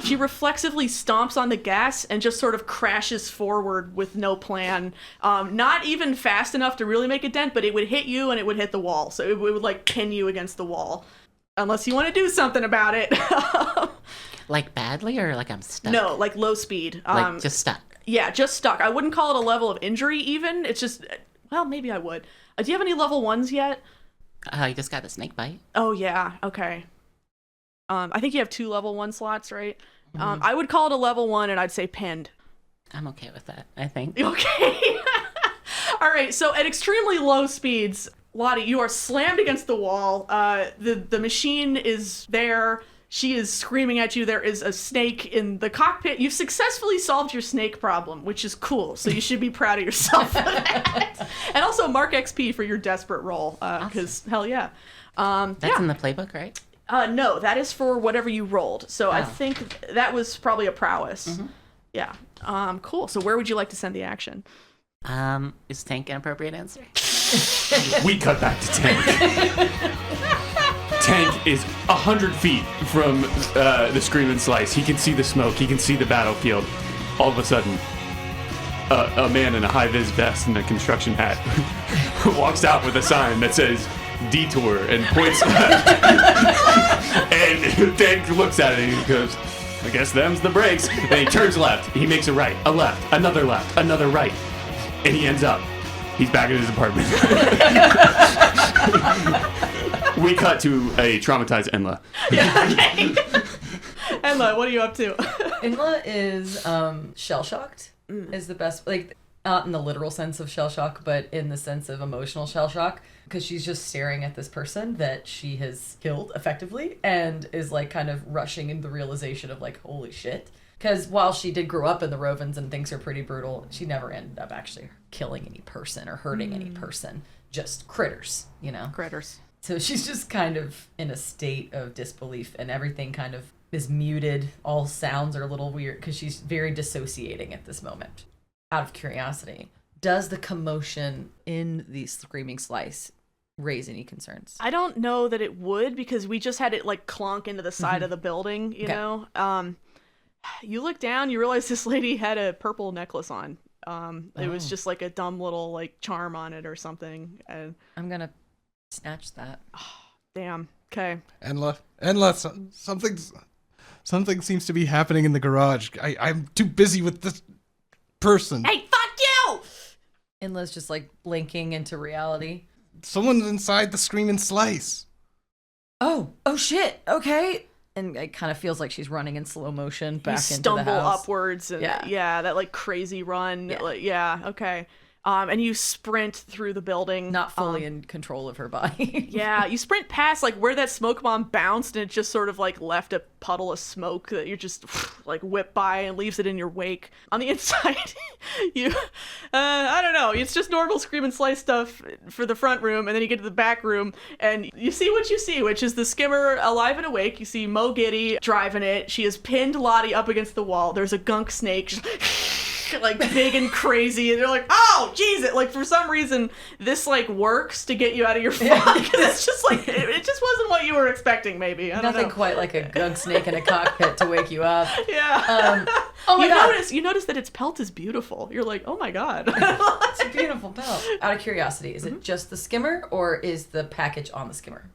she reflexively stomps on the gas and just sort of crashes forward with no plan. Not even fast enough to really make a dent, but it would hit you and it would hit the wall. So it would like pin you against the wall. Unless you want to do something about it. Like badly or like I'm stuck? No, like low speed. Like just stuck. Yeah, just stuck. I wouldn't call it a level of injury even. It's just... Well, maybe I would. Do you have any level 1s yet? I just got the snake bite. Oh, yeah. Okay. I think you have 2 level 1 slots, right? I would call it a level 1, and I'd say pinned. I'm okay with that, I think. Okay. All right. So at extremely low speeds, Lottie, you are slammed against the wall. The machine is there. She is screaming at you. There is a snake in the cockpit. You've successfully solved your snake problem, which is cool. So you should be proud of yourself for that. And also mark XP for your desperate roll, because awesome. Hell yeah. That's in the playbook, right? No, that is for whatever you rolled. So I think that was probably a prowess. Mm-hmm. Yeah. Cool. So where would you like to send the action? Is tank an appropriate answer? We cut back to Tank. Tank is 100 feet from the Scream and Slice. He can see the smoke. He can see the battlefield. All of a sudden, a man in a high-vis vest and a construction hat walks out with a sign that says detour and points left. And Tank looks at it and he goes, I guess them's the brakes. And he turns left. He makes a right, a left, another right. And he ends up, he's back in his apartment. We cut to a traumatized Enla. Yeah, okay. Enla, what are you up to? Inla is shell-shocked, is the best, like, not in the literal sense of shell-shock, but in the sense of emotional shell-shock, because she's just staring at this person that she has killed, effectively, and is, like, kind of rushing into the realization of, like, holy shit. Because while she did grow up in the Rovens and things are pretty brutal, she never ended up actually killing any person or hurting any person. Just critters, you know? Critters. So she's just kind of in a state of disbelief, and everything kind of is muted. All sounds are a little weird because she's very dissociating at this moment. Out of curiosity, does the commotion in the Screaming Slice raise any concerns? I don't know that it would, because we just had it like clonk into the side of the building, you know? You look down, you realize this lady had a purple necklace on. It was just like a dumb little like charm on it or something. And I'm gonna snatch that. damn. Okay. Enla, something seems to be happening in the garage. I'm too busy with this person. Hey, fuck you! Inla's just like blinking into reality. Someone's inside the Screaming Slice. Oh shit. Okay. And it kind of feels like she's running in slow motion back into the stumble house. upwards. And yeah, that like crazy run. Yeah. Okay. And you sprint through the building. Not fully in control of her body. Yeah, you sprint past like where that smoke bomb bounced, and it just sort of like left a puddle of smoke that you just like whip by and leaves it in your wake. On the inside, you, I don't know, it's just normal Scream and Slice stuff for the front room, and then you get to the back room, and you see what you see, which is the skimmer alive and awake. You see Mo Giddy driving it. She has pinned Lottie up against the wall. There's a gunk snake. Like big and crazy, and they're like, oh Jesus, like for some reason this like works to get you out of your fog, because it's just like it just wasn't what you were expecting. Maybe I don't Nothing know. quite like a gunk snake in a cockpit to wake you up. Yeah. Oh my god, you notice that its pelt is beautiful. You're like, oh my god. it's a beautiful pelt. Out of curiosity, is it just the skimmer, or is the package on the skimmer?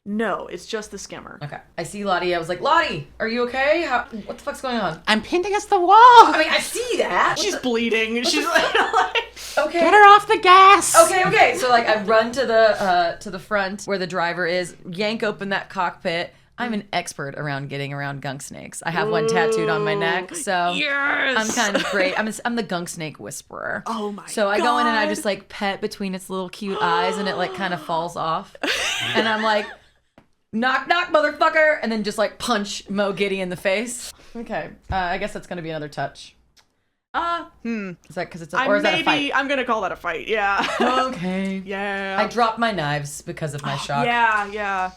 No, it's just the skimmer. Okay. I see Lottie. I was like, Lottie, are you okay? What the fuck's going on? I'm pinned against the wall. I mean, I see that. She's bleeding. She's like, Okay. Get her off the the gas! Okay. So like I run to the front where the driver is, yank open that cockpit. I'm an expert around getting around gunk snakes. I have one tattooed on my neck, so Yes! I'm kind of great. I'm the gunk snake whisperer. Oh my So I go in and I God. just like pet between its little cute eyes, and it like kind of falls off, and I'm like, knock knock, motherfucker, and then just like punch Mo Giddy in the face. Okay, I guess that's gonna be another touch. Is that because it's or is that a fight? I'm gonna call that a fight. Yeah. Okay. Yeah. I dropped my knives because of my shock. Yeah.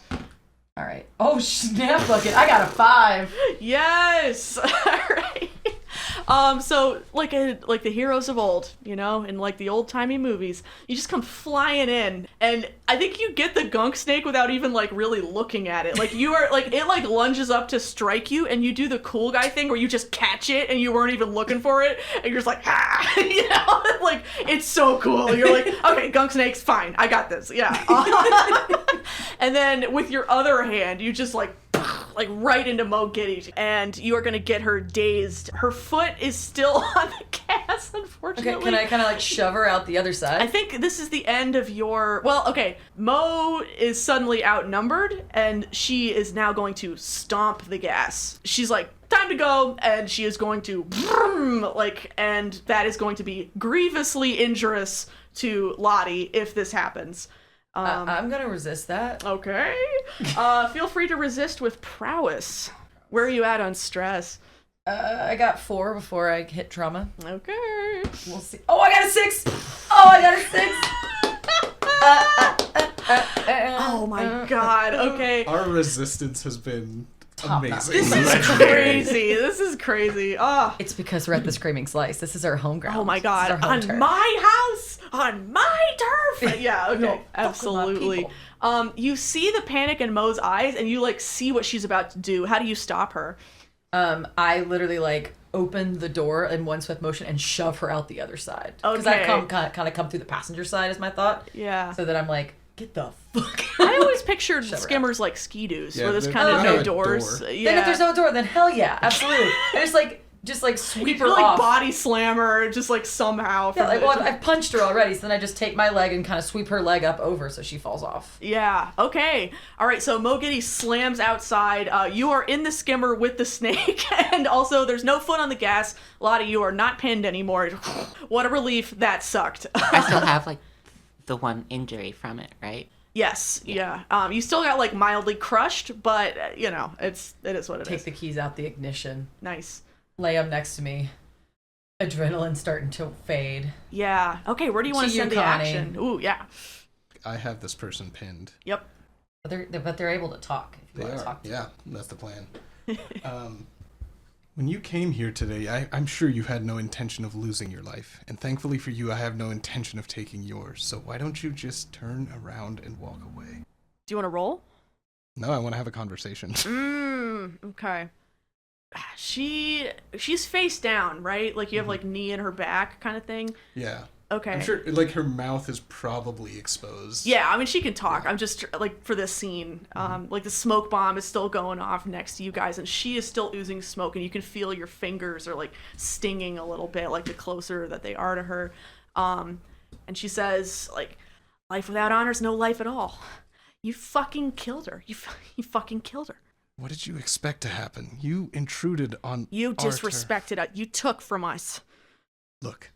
All right. Oh snap! Look it. I got a 5. Yes. All right. So like the heroes of old, you know, in like the old timey movies, you just come flying in, and I think you get the gunk snake without even like really looking at it. Like you are like it like lunges up to strike you, and you do the cool guy thing where you just catch it and you weren't even looking for it, and you're just like you know, like it's so cool. You're like, okay, gunk snake's fine, I got this. Yeah. And then with your other hand, you just like right into Mo Giddy, and you are gonna get her dazed. Her foot is still on the gas, unfortunately. Okay. Can I kind of like shove her out the other side? I think this is the end of your... Well, okay. Mo is suddenly outnumbered, and she is now going to stomp the gas. She's like, time to go, and she is going to... and that is going to be grievously injurious to Lottie if this happens. I'm gonna resist that. Okay. Feel free to resist with prowess. Where are you at on stress? I got 4 before I hit trauma. Okay. We'll see. Oh, I got a 6. Oh, I got a 6. Oh my god. Okay. Our resistance has been amazing. This is crazy. This is crazy. Oh. It's because we're at the Screaming Slice. This is our home ground. Oh my This is our god. home On turf. my house, on my turf. Yeah, okay. No, fuck with my Absolutely. people. You see the panic in Mo's eyes, and you like see what she's about to do. How do you stop her? I literally like open the door in one swift motion and shove her out the other side. Because Okay. I kind of come through the passenger side is my thought. Yeah. So that I'm like, get the fuck. I always pictured Shove her skimmers like ski-doos, Yeah, where there's they kind of don't no have a doors. door. Yeah. Then if there's no door, then hell yeah, absolutely. And just like sweep her you like off. body slam her, just like somehow. Yeah, from like, the- well, I've punched her already, so then I just take my leg and kind of sweep her leg up over so she falls off. Yeah, okay. All right, so Mo Giddy slams outside. You are in the skimmer with the snake, and also there's no foot on the gas. Lottie, you are not pinned anymore. What a relief. That sucked. I still have, like, the one injury from it, right? Yes, yeah. You still got, like, mildly crushed, but, you know, it is what it is. Take the keys out the ignition. Nice. Lay them next to me. Adrenaline starting to fade. Yeah. Okay, where do you want to To you, send the Connie. action? Ooh, yeah. I have this person pinned. Yep. But they're able to talk if you They want to are. talk to Yeah, that's the plan. When you came here today, I'm sure you had no intention of losing your life. And thankfully for you, I have no intention of taking yours. So why don't you just turn around and walk away? Do you want to roll? No, I want to have a conversation. Okay. She's face down, right? Like you have like knee in her back kind of thing. Yeah. Okay. I'm sure, like, her mouth is probably exposed. Yeah, I mean, she can talk. I'm just, like, for this scene, like, the smoke bomb is still going off next to you guys, and she is still oozing smoke, and you can feel your fingers are, like, stinging a little bit, like, the closer that they are to her. And she says, like, life without honor is no life at all. You fucking killed her. You fucking killed her. What did you expect to happen? You intruded on You our turf. disrespected us. You took from us. Look,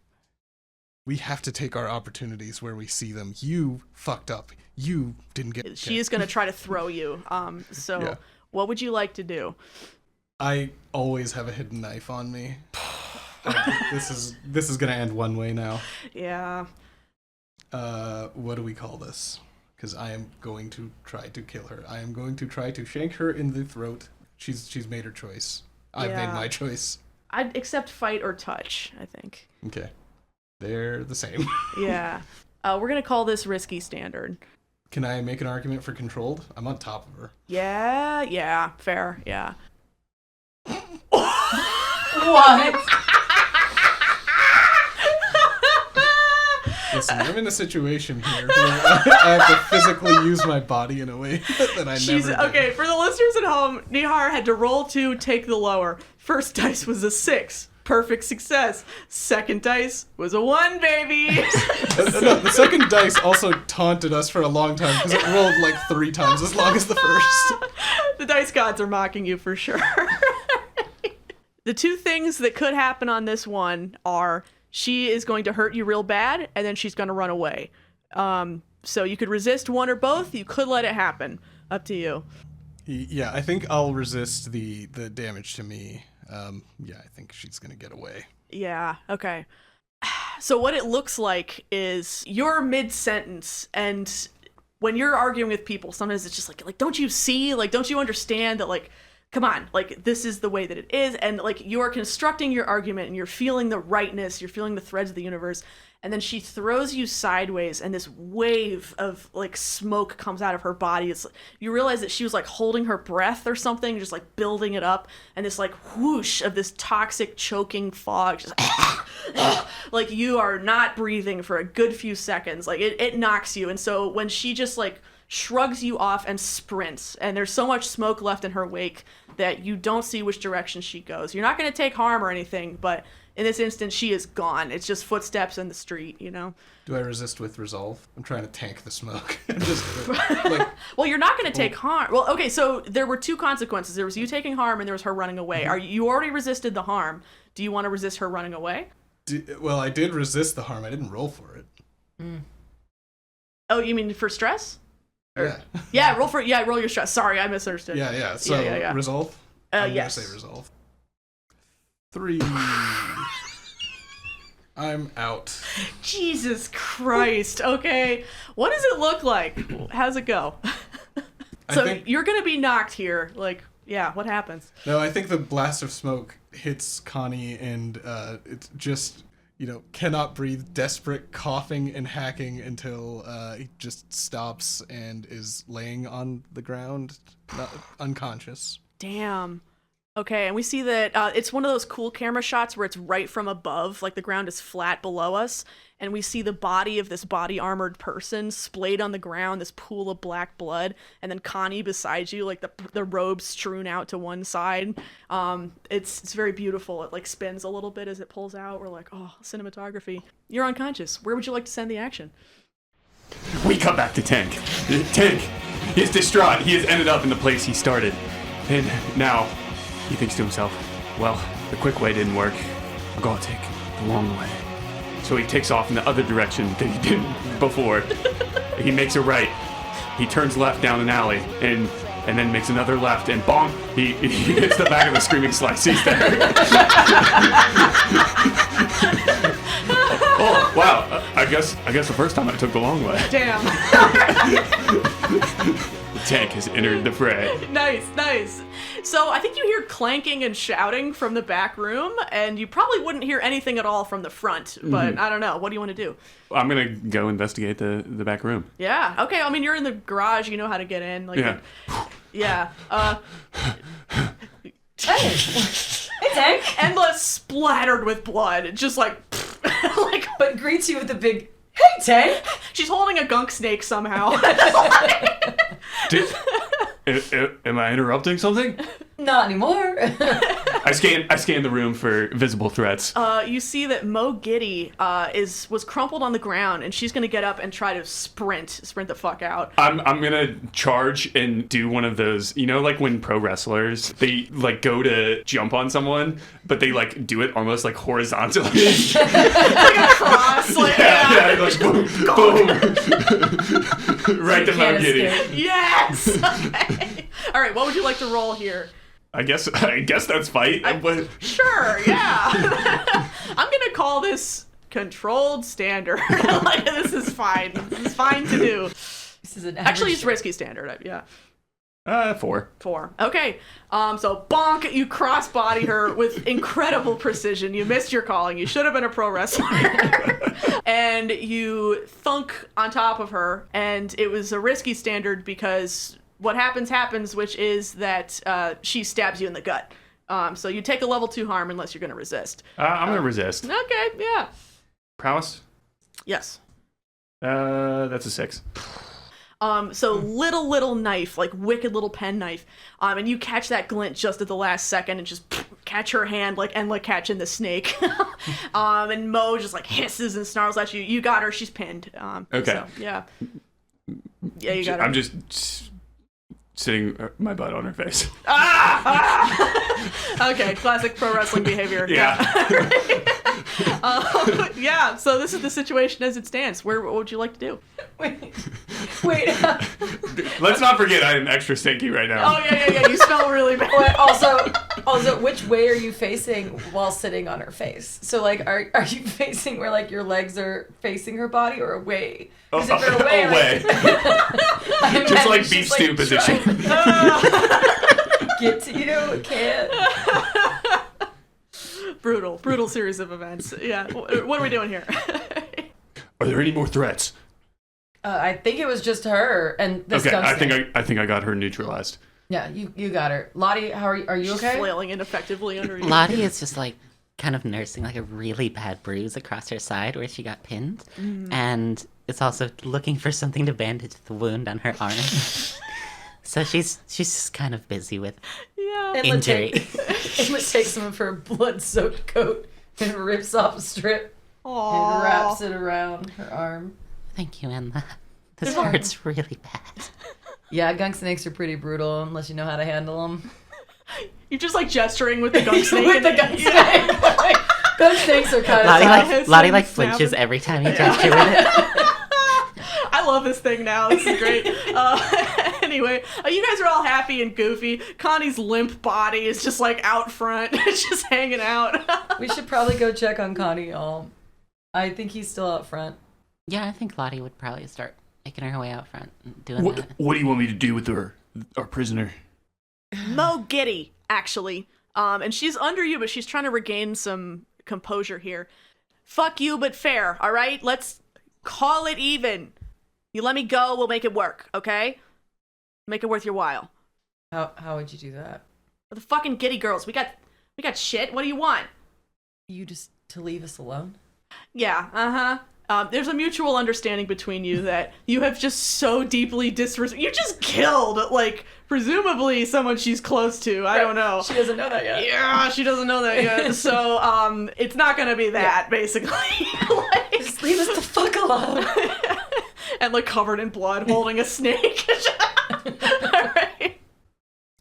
we have to take our opportunities where we see them. You fucked up. You didn't get... She is going to try to throw you. So Yeah. what would you like to do? I always have a hidden knife on me. This is gonna end one way now. Yeah. What do we call this? Because I am going to try to kill her. I am going to try to shank her in the throat. She's made her choice. I've Yeah. made my choice. I'd accept fight or touch, I think. Okay. They're the same. Yeah. We're going to call this risky standard. Can I make an argument for controlled? I'm on top of her. Yeah, fair, yeah. What? Listen, I'm in a situation here where I have to physically use my body in a way that I never did. Okay, for the listeners at home, Nihar had to roll 2, take the lower. First dice was a 6. Perfect success. Second dice was a 1, baby. No, the second dice also taunted us for a long time because it rolled like 3 times as long as the first. The dice gods are mocking you for sure. The 2 things that could happen on this one are she is going to hurt you real bad, and then she's going to run away. So you could resist one or both. You could let it happen. Up to you. Yeah, I think I'll resist the damage to me. Yeah, I think she's going to get away. Yeah, okay. So what it looks like is you're mid-sentence, and when you're arguing with people, sometimes it's just like, don't you see? Like, don't you understand that, like, come on, like, this is the way that it is, and, like, you're constructing your argument, and you're feeling the rightness, you're feeling the threads of the universe, and then she throws you sideways, and this wave of, like, smoke comes out of her body. It's, you realize that she was, like, holding her breath or something, just, like, building it up, and this, like, whoosh of this toxic, choking fog, just, like, you are not breathing for a good few seconds. Like, it knocks you, and so when she just, like, shrugs you off and sprints, and there's so much smoke left in her wake that you don't see which direction she goes. You're not going to take harm or anything, but in this instance, she is gone. It's just footsteps in the street, you know? Do I resist with resolve? I'm trying to tank the smoke. Just, like, well, you're not going to take harm. Well, okay, so there were 2 consequences. There was you taking harm, and there was her running away. You already resisted the harm. Do you want to resist her running away? Well, I did resist the harm. I didn't roll for it. Oh, you mean for stress? Yeah. Yeah, roll your stress. Sorry, I misunderstood. Yeah. So yeah. Resolve? I'm yes. gonna say resolve. 3. I'm out. Jesus Christ. Okay. What does it look like? How's it go? So you're gonna be knocked here. Like, yeah, what happens? No, I think the blast of smoke hits Connie, and it's just, cannot breathe, desperate, coughing and hacking until he just stops and is laying on the ground, unconscious. Damn. Okay, and we see that it's one of those cool camera shots where it's right from above, like the ground is flat below us, and we see the body of this body-armored person splayed on the ground, this pool of black blood, and then Connie beside you, like the robes strewn out to one side. It's very beautiful. It, like, spins a little bit as it pulls out. We're like, oh, cinematography. You're unconscious. Where would you like to send the action? We cut back to Tank. Tank, he's distraught. He has ended up in the place he started. And now he thinks to himself, well, the quick way didn't work. I'll go take the long way. So he takes off in the other direction that he didn't before. He makes a right. He turns left down an alley and then makes another left, and bonk, he hits the back of the screaming Slainte. He's there. Oh, wow. I guess the first time I took the long way. Damn. The Tank has entered the fray. Nice. So I think you hear clanking and shouting from the back room, and you probably wouldn't hear anything at all from the front, but I don't know. What do you want to do? I'm going to go investigate the back room. Yeah, okay. I mean, you're in the garage. You know how to get in. Like, yeah. Hey, Tank. Endless splattered with blood. It's just like, but greets you with a big, hey, Tank. She's holding a gunk snake somehow. Am I interrupting something? Not anymore. I scan the room for visible threats. You see that Mo Giddy was crumpled on the ground, and she's gonna get up and try to sprint the fuck out. I'm gonna charge and do one of those, like when pro wrestlers, they like go to jump on someone, but they like do it almost like horizontally. Like a cross. Like, yeah, like boom, boom. Right to Mo Giddy. Yes. Okay. All right. What would you like to roll here? I guess that's fight. But sure, yeah. I'm gonna call this controlled standard. Like, this is fine. This is fine to do. This is actually it's risky standard. Yeah. 4. Okay. So bonk, you crossbody her with incredible precision. You missed your calling. You should have been a pro wrestler. And you thunk on top of her, and it was a risky standard because what happens, which is that she stabs you in the gut. So you take a level 2 harm unless you're going to resist. I'm going to resist. Okay, yeah. Prowess? Yes. That's a 6. So little knife, like wicked little pen knife, and you catch that glint just at the last second and just catch her hand like Enla catching the snake. And Mo just like hisses and snarls at you. You got her. She's pinned. Okay. So, yeah. Yeah, you got her. I'm just sitting my butt on her face. Okay, classic pro wrestling behavior. Yeah. Yeah, so this is the situation as it stands. What would you like to do? Wait. Let's not forget I am extra stinky right now. Oh, yeah. You smell really bad. Wait, also, which way are you facing while sitting on her face? So, like, are you facing where, like, your legs are facing her body or away? Because if you're away, away. Just like beef stew position. Get to you, can't. Brutal series of events. Yeah, what are we doing here? Are there any more threats? I think it was just her and this Okay, gunk snake. I think I got her neutralized. Yeah, you got her. Lottie, how are you okay? Flailing ineffectively under you. Lottie is just like kind of nursing like a really bad bruise across her side where she got pinned, and it's also looking for something to bandage the wound on her arm. So she's just kind of busy with injury. Emma takes some of her blood-soaked coat and rips off a strip Aww. and wraps it around her arm. Thank you, Emma. This hurts really bad. Yeah, gunk snakes are pretty brutal unless you know how to handle them. You're just like gesturing with the gunk snake. With the gunk snake. Gunk snakes are kind of Lottie like flinches every time you gesture with it. I love this thing now. This is great. Anyway, you guys are all happy and goofy. Connie's limp body is just like out front. It's just hanging out. We should probably go check on Connie, y'all. I think he's still out front. Yeah, I think Lottie would probably start making her way out front and doing that. What do you want me to do with our prisoner? Mo Giddy, actually. And she's under you, but she's trying to regain some composure here. Fuck you, but fair, all right? Let's call it even. You let me go, we'll make it work, okay? Make it worth your while. How would you do that? We're the fucking Giddy girls. We got shit. What do you want? You just to leave us alone? Yeah, there's a mutual understanding between you that you have just so deeply you just killed, like, presumably someone she's close to. I don't know. She doesn't know that yet. Yeah, she doesn't know that yet. So, it's not gonna be that, basically. Like, just leave us the fuck alone. And, like, covered in blood, holding a snake. All right.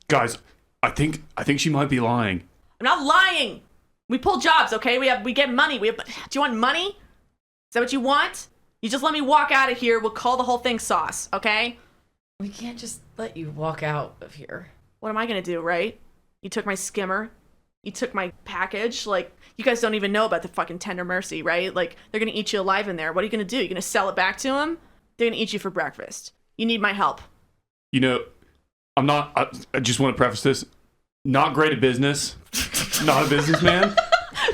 Guys, I think she might be lying. I'm not lying. We pull jobs, okay? We get money. Do you want money? Is that what you want? You just let me walk out of here. We'll call the whole thing sauce, okay? We can't just let you walk out of here. What am I gonna do, right? You took my skimmer. You took my package. Like, you guys don't even know about the fucking tender mercy, right? Like, they're gonna eat you alive in there. What are you gonna do? You gonna sell it back to them? They're gonna eat you for breakfast. You need my help. You know, I just want to preface this. Not great at business. Not a businessman.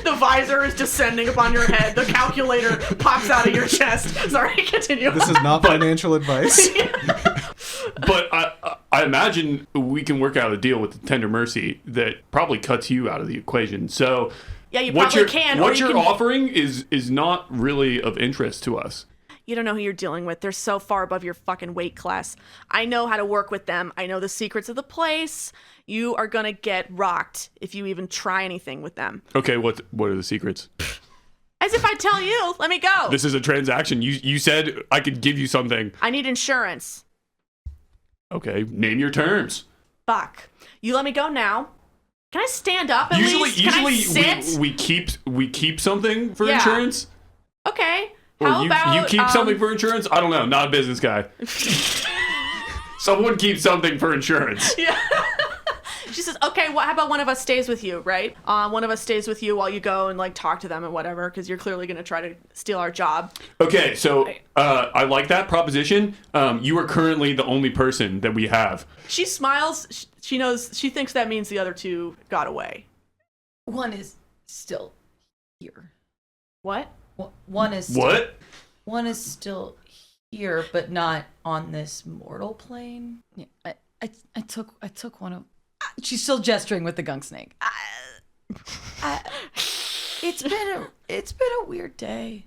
The visor is descending upon your head. The calculator pops out of your chest. Sorry, continue. This is not financial advice. But I imagine we can work out a deal with the tender mercy that probably cuts you out of the equation. So yeah, you probably can. What you're offering is not really of interest to us. You don't know who you're dealing with. They're so far above your fucking weight class. I know how to work with them. I know the secrets of the place. You are gonna get rocked if you even try anything with them. Okay, what are the secrets? As if I tell you. Let me go. This is a transaction. You said I could give you something. I need insurance. Okay, name your terms. Fuck. You let me go now. Can I stand up at least? Can I sit? we keep something for insurance. Okay. Or How about you keep something for insurance? I don't know. Not a business guy. Someone keeps something for insurance. Yeah. She says, okay, how about one of us stays with you, right? One of us stays with you while you go and, like, talk to them and whatever, because you're clearly going to try to steal our job. Okay, so I like that proposition. You are currently the only person that we have. She smiles. She knows. She thinks that means the other two got away. One is still here. What? One is what? One is still here, but not on this mortal plane. Yeah, I took one of. She's still gesturing with the gunk snake. It's been a weird day.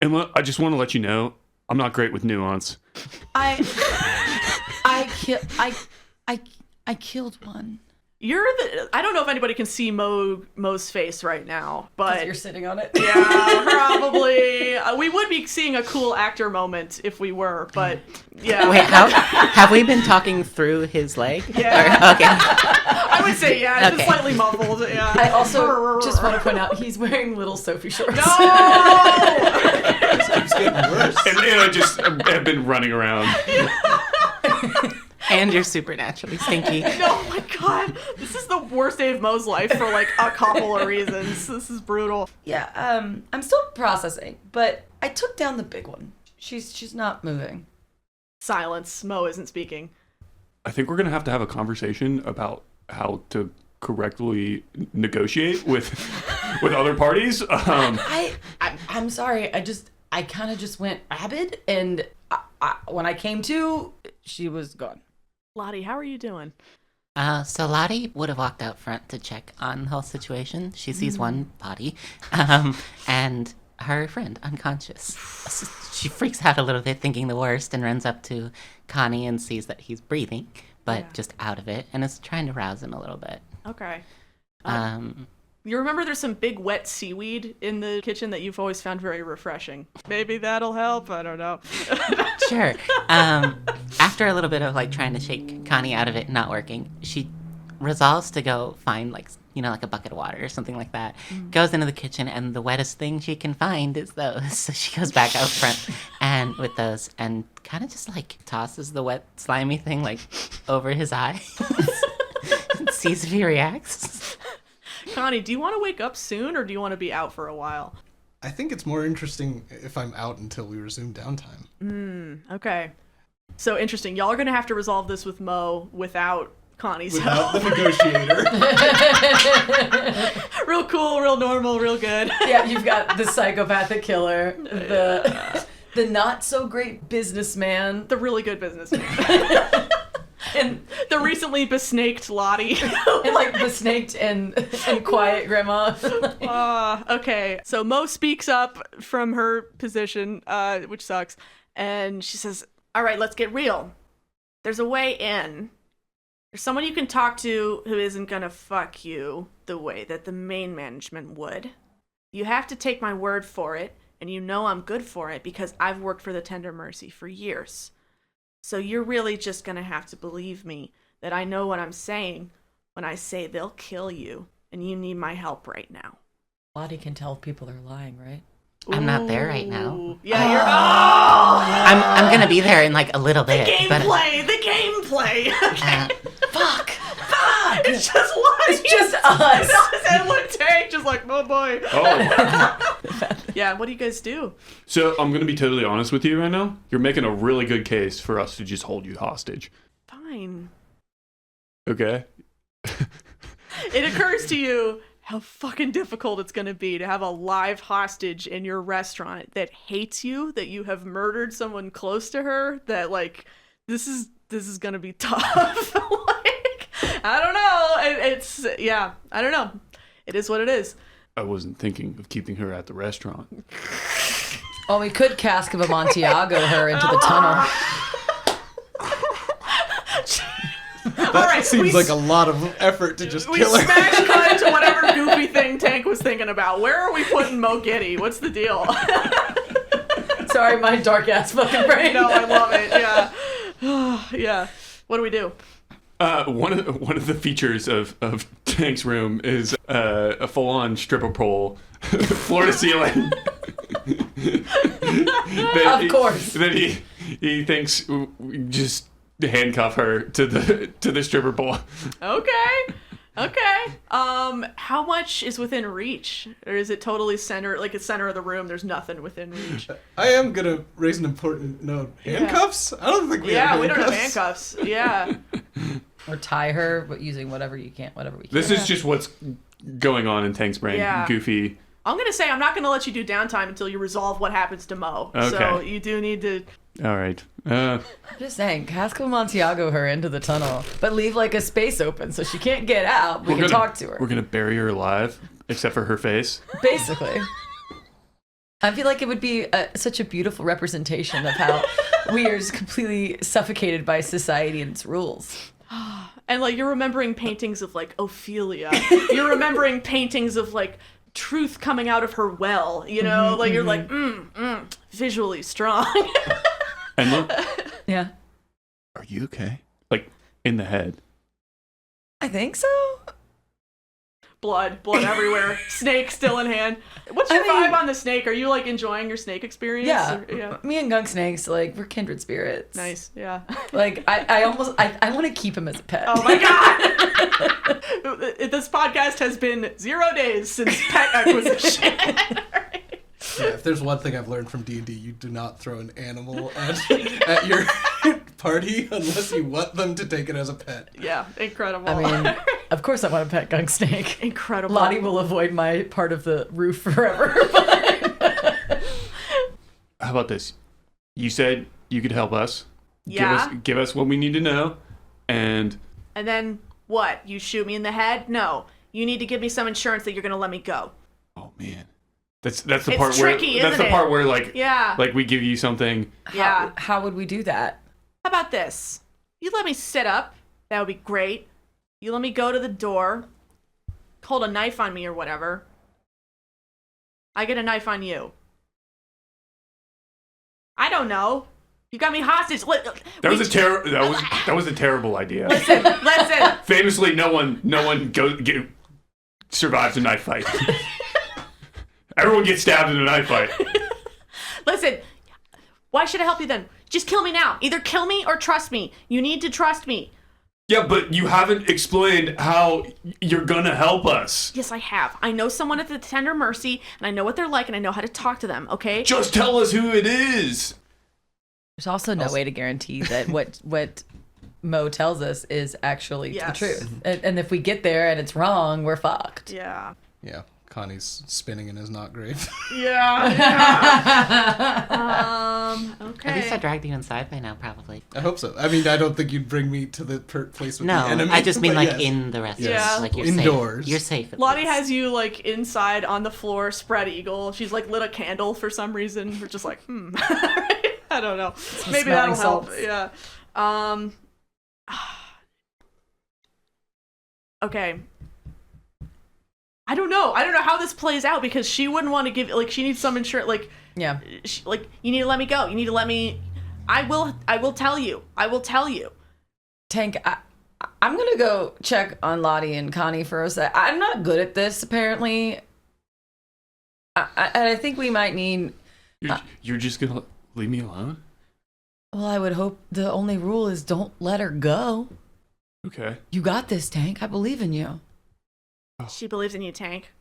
Emma, I just want to let you know I'm not great with nuance. I killed one. I don't know if anybody can see Mo's face right now, but You're sitting on it. yeah, probably. We would be seeing a cool actor moment if we were, but yeah. Wait, have we been talking through his leg? Yeah. Okay. I would say yeah. It's Okay. slightly muffled. Yeah. I also just want to point out he's wearing little Sophie shorts. No. This keeps getting worse. And I just have been running around. And you're supernaturally stinky. Oh my god, this is the worst day of Mo's life for like a couple of reasons. This is brutal. Yeah, I'm still processing, but I took down the big one. She's not moving. Silence. Mo isn't speaking. I think we're going to have a conversation about how to correctly negotiate with other parties. I'm sorry. I kind of just went rabid, and when I came to, she was gone. Lottie, how are you doing? So Lottie would have walked out front to check on the whole situation. She sees one body, and her friend unconscious. She freaks out a little bit, thinking the worst, and runs up to Connie and sees that he's breathing, but just out of it, and is trying to rouse him a little bit. Okay. You remember there's some big wet seaweed in the kitchen that you've always found very refreshing. Maybe that'll help. I don't know. Sure. After a little bit of like trying to shake Connie out of it not working, she resolves to go find like a bucket of water or something like that. Goes into the kitchen, and the wettest thing she can find is those. So she goes back out front and with those, and kind of just like tosses the wet slimy thing like over his eye. And sees if he reacts. Connie, do you want to wake up soon, or do you want to be out for a while? I think it's more interesting if I'm out until we resume downtime. Okay. So interesting. Y'all are going to have to resolve this with Mo without Connie's Without help. the negotiator. Real cool, real normal, real good. Yeah, you've got the psychopathic killer, the not so great businessman, The really good businessman. and The recently besnaked Lottie. like the snaked and quiet grandma. Okay. So Mo speaks up from her position, which sucks, and she says, all right, let's get real. There's a way in. There's someone you can talk to who isn't gonna fuck you the way that the main management would. You have to take my word for it, and you know I'm good for it because I've worked for the Tender Mercy for years. So you're really just gonna have to believe me that I know what I'm saying when I say they'll kill you, and you need my help right now. Lottie can tell if people are lying, right? I'm not there right now. Ooh. Yeah, you're. I'm gonna be there in like a little bit. The gameplay. Okay. Fuck! It's just Lottie. It's just us. And look, Tank just like, oh boy. Oh. Yeah, what do you guys do? So I'm going to be totally honest with you right now. You're making a really good case for us to just hold you hostage. Fine. Okay? It occurs to you how fucking difficult it's going to be to have a live hostage in your restaurant that hates you, that you have murdered someone close to her, that like this is going to be tough. Like, I don't know. I don't know. It is what it is. I wasn't thinking of keeping her at the restaurant. Well, we could Cask of Amontillado her into the tunnel. That seems like a lot of effort to just We kill her. smash cut into whatever goofy thing Tank was thinking about. Where are we putting Mo Giddy? What's the deal? Sorry, my dark ass fucking brain. No, I love it. Yeah. Yeah. What do we do? One of the features of Tank's room is a full-on stripper pole, floor to ceiling. Of course. That he thinks we just handcuff her to the stripper pole. Okay. How much is within reach? Or is it totally center of the room, there's nothing within reach? I am gonna raise an important note. Handcuffs? I don't think we have handcuffs. We don't have handcuffs. Yeah. Or tie her, but using whatever we can. This is just what's going on in Tank's brain. Yeah. Goofy. I'm going to say I'm not going to let you do downtime until you resolve what happens to Mo. Okay. So you do need to... All right. I'm just saying, Cask of Amontillado her into the tunnel, but leave like a space open so she can't get out. We can talk to her. We're going to bury her alive, except for her face. Basically. I feel like it would be such a beautiful representation of how we are just completely suffocated by society and its rules. And like you're remembering paintings of like Ophelia. You're remembering paintings of like truth coming out of her well, you know? Like you're like, visually strong. And look, Yeah. are you okay? Like in the head. I think so. Blood everywhere. Snake still in hand. What's your vibe on the snake? Are you like enjoying your snake experience? Yeah. Or- Me and Gunk Snakes, like, we're kindred spirits. Nice. Yeah. Like, I want to keep him as a pet. Oh my god! This podcast has been 0 days since pet acquisition. Yeah, if there's one thing I've learned from D&D, you do not throw an animal at your party unless you want them to take it as a pet. Yeah, incredible. I mean, of course I want a pet Gunk Snake. Incredible. Lottie will avoid my part of the roof forever. How about this? You said you could help us. Yeah. Give us what we need to know, and then what? You shoot me in the head? No. You need to give me some insurance that you're going to let me go. oh man, that's the It's part tricky, where that's isn't the it? part where like Yeah. like we give you something. Yeah. How would we do that? How about this? You let me sit up. That would be great. You let me go to the door, hold a knife on me or whatever. I get a knife on you. I don't know. You got me hostage. That was a terrible idea. Listen. Famously, no one survives a knife fight. Everyone gets stabbed in a knife fight. Listen. Why should I help you then? Just kill me now. Either kill me or trust me. You need to trust me. Yeah, but you haven't explained how you're gonna help us. Yes, I have. I know someone at the Tender Mercy, and I know what they're like, and I know how to talk to them, okay? Just tell us who it is. There's also no way to guarantee that what Mo tells us is actually Yes. the truth. And if we get there and it's wrong, we're fucked. Yeah. Yeah, Connie's spinning in his not great. Yeah. Okay. At least I dragged you inside by now, probably. I hope so. I mean, I don't think you'd bring me to the place with No, the enemy. I just mean but like yes. in the restaurant. Yeah. Like you're Indoors. safe. You're safe. at Lottie least. has you like inside on the floor, spread eagle. She's like lit a candle for some reason. We're just like, I don't know. Maybe that'll smelling help. salts. Yeah. Okay. I don't know how this plays out because she wouldn't want to give like she needs some insurance like Yeah. like you need to let me go. You need to let me. I will tell you. I will tell you. Tank, I'm going to go check on Lottie and Connie for a sec. I'm not good at this, apparently. I think we might need... You're just gonna leave me alone? Well, I would hope the only rule is don't let her go. Okay. You got this, Tank. I believe in you. She believes in you, Tank.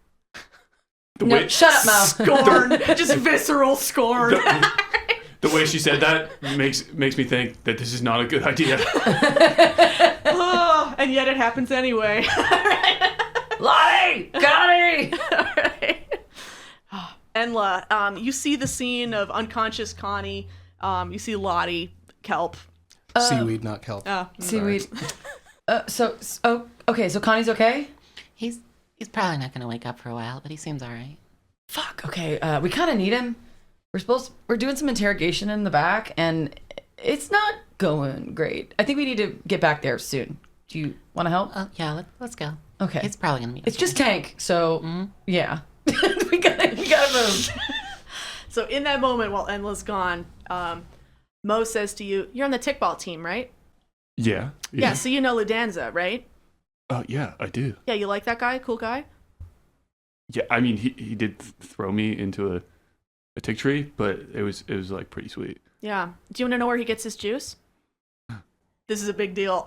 No, shut up, Mo. Scorn, just visceral scorn. The way she said that makes me think that this is not a good idea. Oh, and yet it happens anyway. Lottie! Connie! Enla, you see the scene of unconscious Connie. You see Lottie, kelp. Seaweed, not kelp. Seaweed. Okay, so Connie's okay? He's probably not going to wake up for a while, but he seems all right. Fuck, okay. We kind of need him. We're doing some interrogation in the back, and it's not going great. I think we need to get back there soon. Do you want to help? Yeah, let's go. Okay. It's probably going to be It's just Tank, so yeah. we gotta move. So in that moment, while Enla's gone, Mo says to you, "You're on the tickball team, right?" Yeah. Yeah. So you know Ludanza, right? Yeah, I do. Yeah, you like that guy? Cool guy? Yeah, I mean he did throw me into a tick tree, but it was like pretty sweet. Yeah. Do you want to know where he gets his juice? This is a big deal.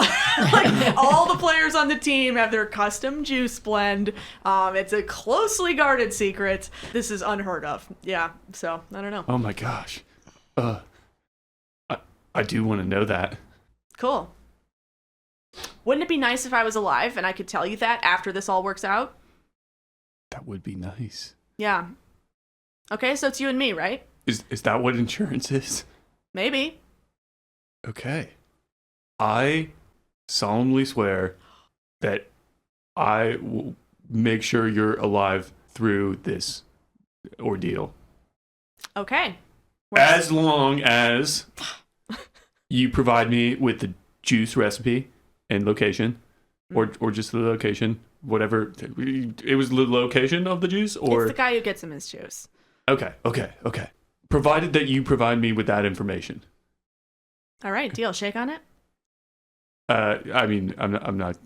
Like, all the players on the team have their custom juice blend. It's a closely guarded secret. This is unheard of. Yeah. So I don't know. Oh my gosh. I do want to know that. Cool. Wouldn't it be nice if I was alive and I could tell you that after this all works out? That would be nice. Yeah. Okay, so it's you and me, right? Is that what insurance is? Maybe. Okay. I solemnly swear that I will make sure you're alive through this ordeal. Okay. As long as you provide me with the juice recipe and location, or just the location, whatever. It was the location of the juice, or It's the guy who gets him his juice. Okay. Provided that you provide me with that information. All right, deal. Shake on it. I mean, I'm not.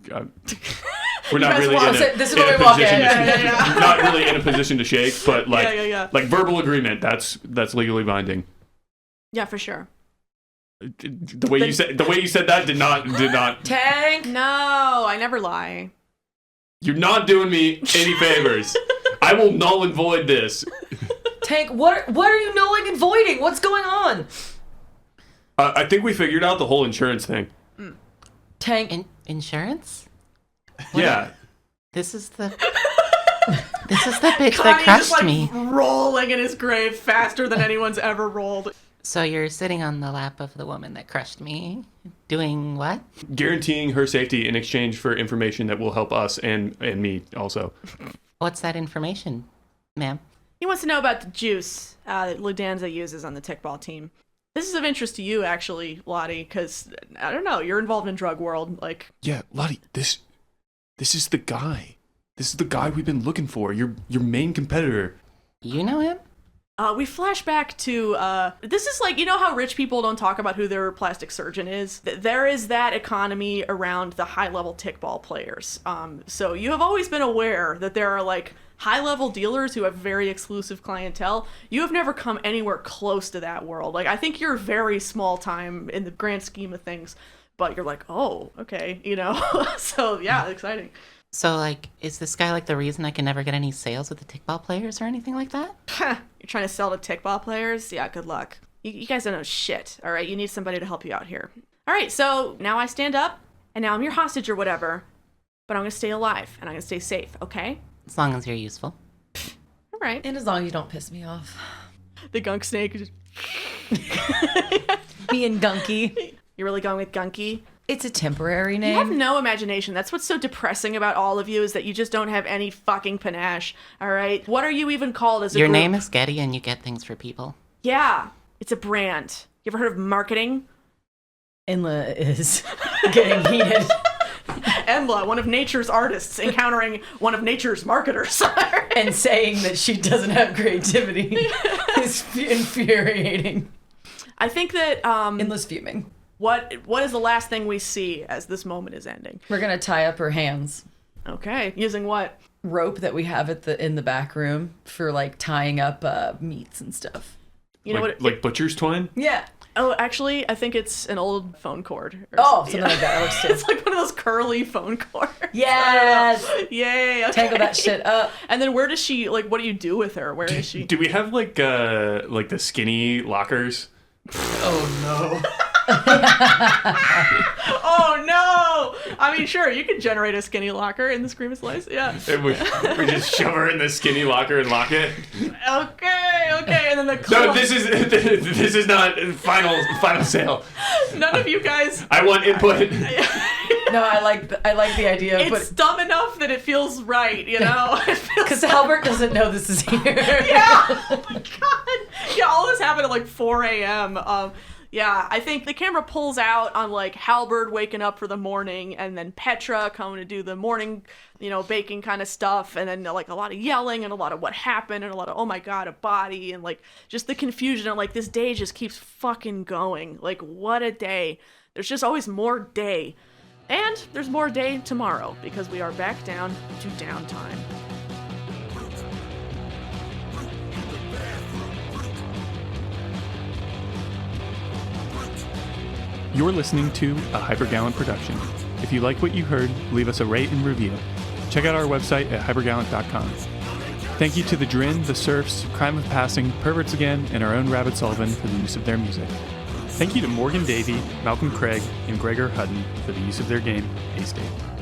We're You not guys really walk- in a, this is in where a we walk position in. to, Yeah. not really in a position to shake, but like Yeah. like verbal agreement. That's legally binding. Yeah, for sure. The way you said that did not. Tank. No, I never lie. You're not doing me any favors. I will null and void this. Tank. What are you nulling and voiding? What's going on? I think we figured out the whole insurance thing. Tank. Insurance? Yeah. This is the bitch Connie that crushed just like me. rolling in his grave faster than anyone's ever rolled. So you're sitting on the lap of the woman that crushed me, doing what? Guaranteeing her safety in exchange for information that will help us and me also. What's that information, ma'am? He wants to know about the juice that Ludanza uses on the Tickball team. This is of interest to you, actually, Lottie, because, I don't know, you're involved in drug world. Like, Yeah, Lottie, this is the guy. This is the guy we've been looking for. Your main competitor. You know him? we flash back to, this is like, you know how rich people don't talk about who their plastic surgeon is? There is that economy around the high-level Tickball players. So you have always been aware that there are, like, high-level dealers who have very exclusive clientele. You have never come anywhere close to that world. Like, I think you're very small time in the grand scheme of things, but you're like, oh, okay, you know? So, yeah, exciting. So, like, is this guy, like, the reason I can never get any sales with the Tickball players or anything like that? You're trying to sell to Tickball players? Yeah, good luck. You guys don't know shit, all right? You need somebody to help you out here. All right, so now I stand up, and now I'm your hostage or whatever, but I'm going to stay alive, and I'm going to stay safe, okay? As long as you're useful. All right. And as long as you don't piss me off. The gunk snake. Just... Being gunky. You're really going with gunky? It's a temporary You have name. no imagination. That's what's so depressing about all of you is that you just don't have any fucking panache, all right? What are you even called as a Your group? name is Getty and you get things for people. Yeah, it's a brand. You ever heard of marketing? Inla is getting heated. Enla, one of nature's artists, encountering one of nature's marketers. And saying that she doesn't have creativity is infuriating. I think that Inla's fuming. what is the last thing we see as this moment is ending? We're gonna tie up her hands. Okay, using what? Rope that we have in the back room for like tying up meats and stuff. You know like, what? like butcher's twine? Yeah. Oh, actually, I think it's an old phone cord. Oh, something like that. That works too. It's like one of those curly phone cords. Yes. Yay. Okay. Tangle that shit up. And then where does she, like, what do you do with her? Where is she? Do we have like the skinny lockers? Oh no. Oh, no. I mean, sure, you can generate a skinny locker in the Scream and Slice. Yeah. And we just shove her in the skinny locker and lock it. Okay. And then the No, this is not final sale. None of you guys. I want input. No, I like the idea of It's dumb enough that it feels right, you know? because Halbert doesn't know this is here. Yeah. Oh my god. Yeah, all this happened at like 4 a.m. Yeah, I think the camera pulls out on like Halberd waking up for the morning, and then Petra coming to do the morning, baking kind of stuff, and then like a lot of yelling and a lot of what happened and a lot of, oh my god, a body, and like just the confusion and like this day just keeps fucking going. Like, what a day. There's just always more day. And there's more day tomorrow because we are back down to downtime. You're listening to a Hypergallant production. If you like what you heard, leave us a rate and review. Check out our website at hypergallant.com. Thank you to the Drin, the Serfs, Crime of Passing, Perverts Again, and our own Rabbit Sullivan for the use of their music. Thank you to Morgan Davie, Malcolm Craig, and Gregor Hutton for the use of their game, AState.